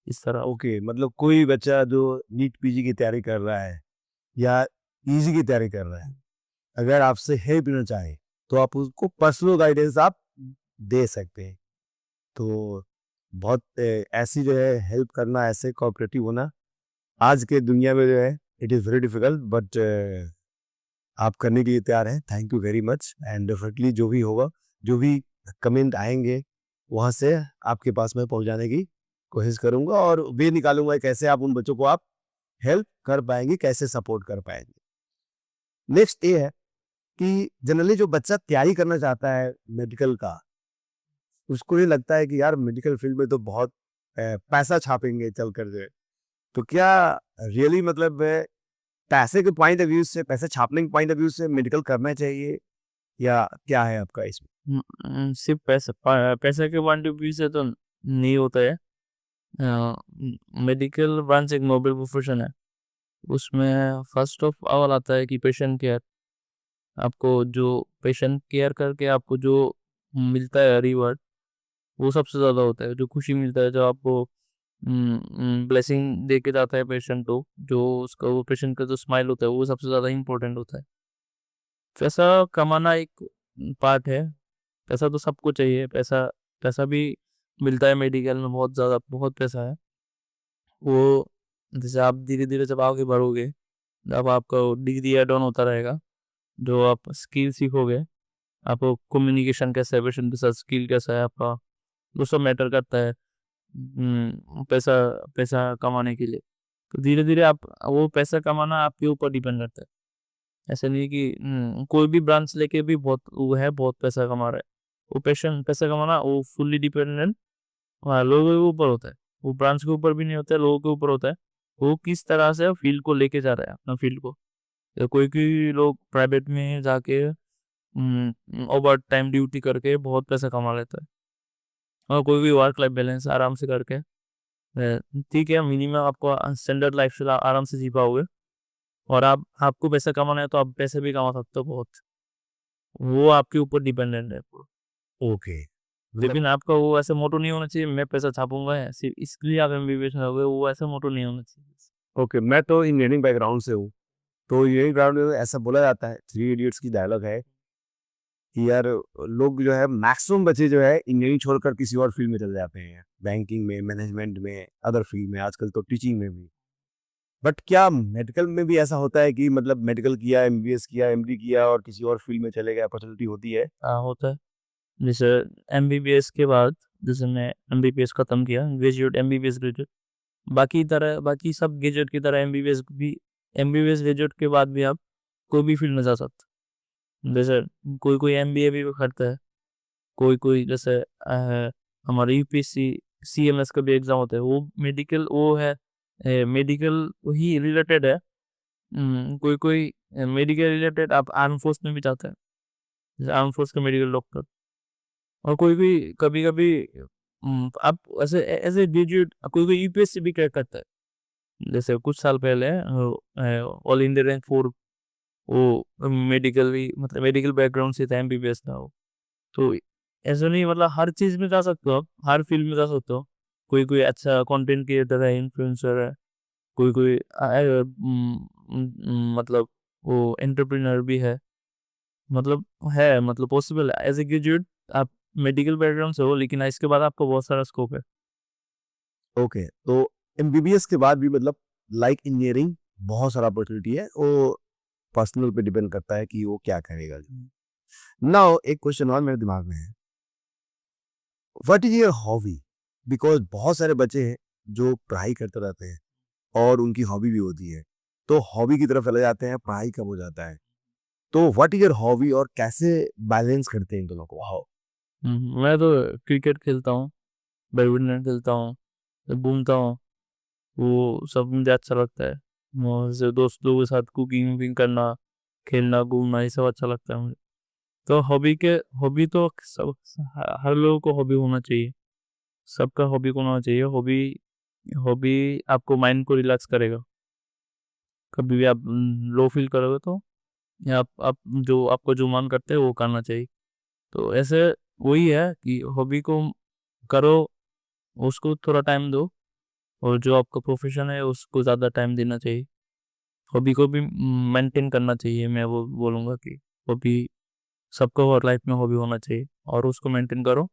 इस तरह। ओके मतलब कोई बच्चा जो नीट पीजी की तैयारी कर रहा है या पीजी की तैयारी कर रहा है अगर आपसे हेल्प लेना चाहे तो आप उसको पर्सनल गाइडेंस आप दे सकते हैं तो बहुत ऐसी जो है हेल्प करना ऐसे कोऑपरेटिव होना आज के दुनिया में जो है it is very difficult but आप करने के लिए तैयार हैं thank you very much and definitely जो भी होगा जो भी कमेंट आएंगे वहाँ से आपके पास में पहुँचाने की कोशिश करूँगा और वे निकालूंगा कैसे आप उन बच्चों को आप हेल्प कर पाएंगे कैसे सपोर्ट कर पाएंगे नेक्स्ट ये है कि जनरली जो बच्चा तैयारी करना चाहता है मेडिकल का उसको ये लगता है कि यार मेडिकल फील्ड में तो बहुत पैसा छापेंगे चल कर जो है तो क्या रियली मतलब पैसे के पॉइंट ऑफ व्यू से पैसे छापने के पॉइंट ऑफ व्यू से मेडिकल करना चाहिए या क्या है आपका इसमें सिर्फ पैसा के पॉइंट ऑफ व्यू से तो नहीं होता है। मेडिकल ब्रांच एक नोबल प्रोफेशन है। उसमें फर्स्ट ऑफ ऑल आता है कि पेशेंट केयर। आपको जो पेशेंट केयर करके आपको जो मिलता है रिवॉर्ड, वो सबसे ज़्यादा होता है। जो खुशी मिलता है, जो आपको ब्लेसिंग दे के जाता है पेशेंट को, जो उसका वो पेशेंट का जो स्माइल होता है, वो सबसे ज़्यादा इम्पोर्टेंट होता है। पैसा कमाना एक पार्ट है। पैसा तो सबको चाहिए। पैसा पैसा भी मिलता है मेडिकल में, बहुत ज़्यादा बहुत पैसा है। वो जैसे आप धीरे-धीरे जब आगे बढ़ोगे, जब आपका डिग्री ऐड ऑन होता रहेगा, जो आप स्किल सीखोगे, आपको कम्युनिकेशन कैसा है, पेशेंट के साथ स्किल कैसा है आपका, वो सब मैटर करता है पैसा पैसा कमाने के लिए। तो धीरे-धीरे आप वो पैसा कमाना आपके ऊपर डिपेंड करता है। ऐसा नहीं कि कोई भी ब्रांच लेके भी बहुत पैसा कमा रहा है। वो पैसा कमाना वो फुल्ली डिपेंडेंट लोगों के ऊपर होता है। वो ब्रांच के ऊपर भी नहीं होता है, लोगों के ऊपर होता है। वो किस तरह से फील्ड को लेके जा रहा है, अपना फील्ड को। या कोई लोग प्राइवेट में जाके ओवर टाइम ड्यूटी करके बहुत पैसा कमा लेता है, और कोई वर्क लाइफ बैलेंस आराम से करके ठीक है, मिनिमम आपको स्टैंडर्ड लाइफ स्टाइल आराम से जी पाओगे। और आपको पैसा कमाना है तो आप पैसे भी कमा सकते हो बहुत। वो आपके ऊपर डिपेंडेंट है पूरा। ओके, लेकिन आपका वो ऐसा मोटो नहीं होना चाहिए मैं पैसा छापूंगा सिर्फ इसके लिए आप एमबीबीएस में हो गए, वो ऐसा मोटो नहीं होना चाहिए। ओके, मैं तो इंजीनियरिंग बैकग्राउंड से हूँ, तो इंजीनियरिंग बैकग्राउंड में ऐसा बोला जाता है, थ्री इडियट्स की डायलॉग है कि यार लोग जो है मैक्सिमम बच्चे जो है इंजीनियरिंग छोड़कर किसी और फील्ड में चले जाते हैं, बैंकिंग में, मैनेजमेंट में, अदर फील्ड में, आजकल तो टीचिंग में भी। बट क्या मेडिकल में भी ऐसा होता है कि मतलब मेडिकल किया, एमबीबीएस किया, एमडी किया और किसी और फील्ड में चले गए, अपॉर्चुनिटी होती है? हाँ होता है। जैसे एमबीबीएस के बाद, जैसे मैं एमबीबीएस खत्म किया, ग्रेजुएट एमबीबीएस ग्रेजुएट, बाकी सब ग्रेजुएट की तरह एमबीबीएस ग्रेजुएट के बाद भी आप कोई भी फील्ड में जा सकते। जैसे कोई एमबीए भी करता है, कोई जैसे हमारे यूपीएससी सीएमएस का भी एग्जाम होता है, वो मेडिकल वो है, मेडिकल ही रिलेटेड है। कोई मेडिकल रिलेटेड आप आर्म फोर्स में भी जाता है, जैसे आर्म फोर्स का मेडिकल डॉक्टर। और कोई कभी-कभी आप ऐसे एज़ ए ग्रेजुएट कोई यूपीएससी भी क्रैक करता है। जैसे कुछ साल पहले ऑल इंडिया रैंक 4 वो मेडिकल बैकग्राउंड से था, एमबीबीएस था वो। तो ऐसा नहीं, मतलब हर चीज़ में जा सकते हो आप, हर फील्ड में जा सकते हो। कोई अच्छा कंटेंट क्रिएटर है, इन्फ्लुएंसर है, कोई मतलब वो एंटरप्रेन्योर भी है। मतलब पॉसिबल है। एज़ ए ग्रेजुएट आप मेडिकल बैकग्राउंड से हो, लेकिन इसके बाद आपको बहुत सारा स्कोप है। ओके, तो एमबीबीएस के बाद भी मतलब लाइक इंजीनियरिंग बहुत सारा अपॉर्चुनिटी है, वो पर्सनल पे डिपेंड करता है कि वो क्या करेगा। नाउ एक क्वेश्चन और मेरे दिमाग में है, what is your hobby? Because बहुत सारे बच्चे हैं जो पढ़ाई करते रहते हैं और उनकी हॉबी भी होती है, तो हॉबी की तरफ चले जाते हैं, पढ़ाई कम हो जाता है। तो व्हाट इज योर हॉबी और कैसे बैलेंस करते हैं इन दोनों को? हाउ? मैं तो क्रिकेट खेलता हूँ, बैडमिंटन खेलता हूँ, घूमता हूँ, वो सब मुझे अच्छा लगता है। जैसे दोस्त लोगों के साथ कुकिंग वुकिंग करना, खेलना, घूमना, ये सब अच्छा लगता है मुझे। तो हॉबी तो सब हर लोगों को हॉबी होना चाहिए। सबका हॉबी को होना चाहिए। हॉबी हॉबी आपको माइंड को रिलैक्स करेगा। कभी भी आप लो फील करोगे तो, या आप जो आपको जो मन करते हैं वो करना चाहिए। तो ऐसे वही है कि हॉबी को करो, उसको थोड़ा टाइम दो, और जो आपका प्रोफेशन है उसको ज़्यादा टाइम देना चाहिए। हॉबी को भी मेंटेन करना चाहिए। मैं वो बोलूँगा कि हॉबी सबको और लाइफ में हॉबी होना चाहिए, और उसको मेंटेन करो।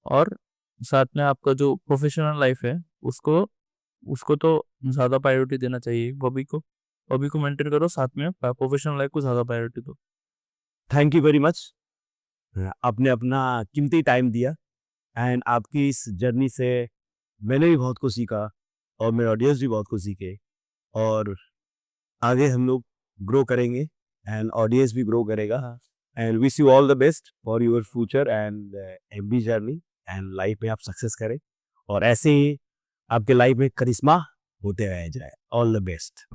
और साथ में आपका जो प्रोफेशनल लाइफ है उसको उसको तो ज़्यादा प्रायोरिटी देना चाहिए। हॉबी को मेंटेन करो, साथ में प्रोफेशनल लाइफ को ज़्यादा प्रायोरिटी दो। Thank you very much. आपने अपना कीमती टाइम दिया एंड आपकी इस जर्नी से मैंने भी बहुत कुछ सीखा और मेरे ऑडियंस भी बहुत कुछ सीखे, और आगे हम लोग ग्रो करेंगे एंड ऑडियंस भी ग्रो करेगा। हाँ। And wish you all the best for your future and MB journey, and life में आप सक्सेस करें और ऐसे ही आपके लाइफ में करिश्मा होते रह जाए। All the best.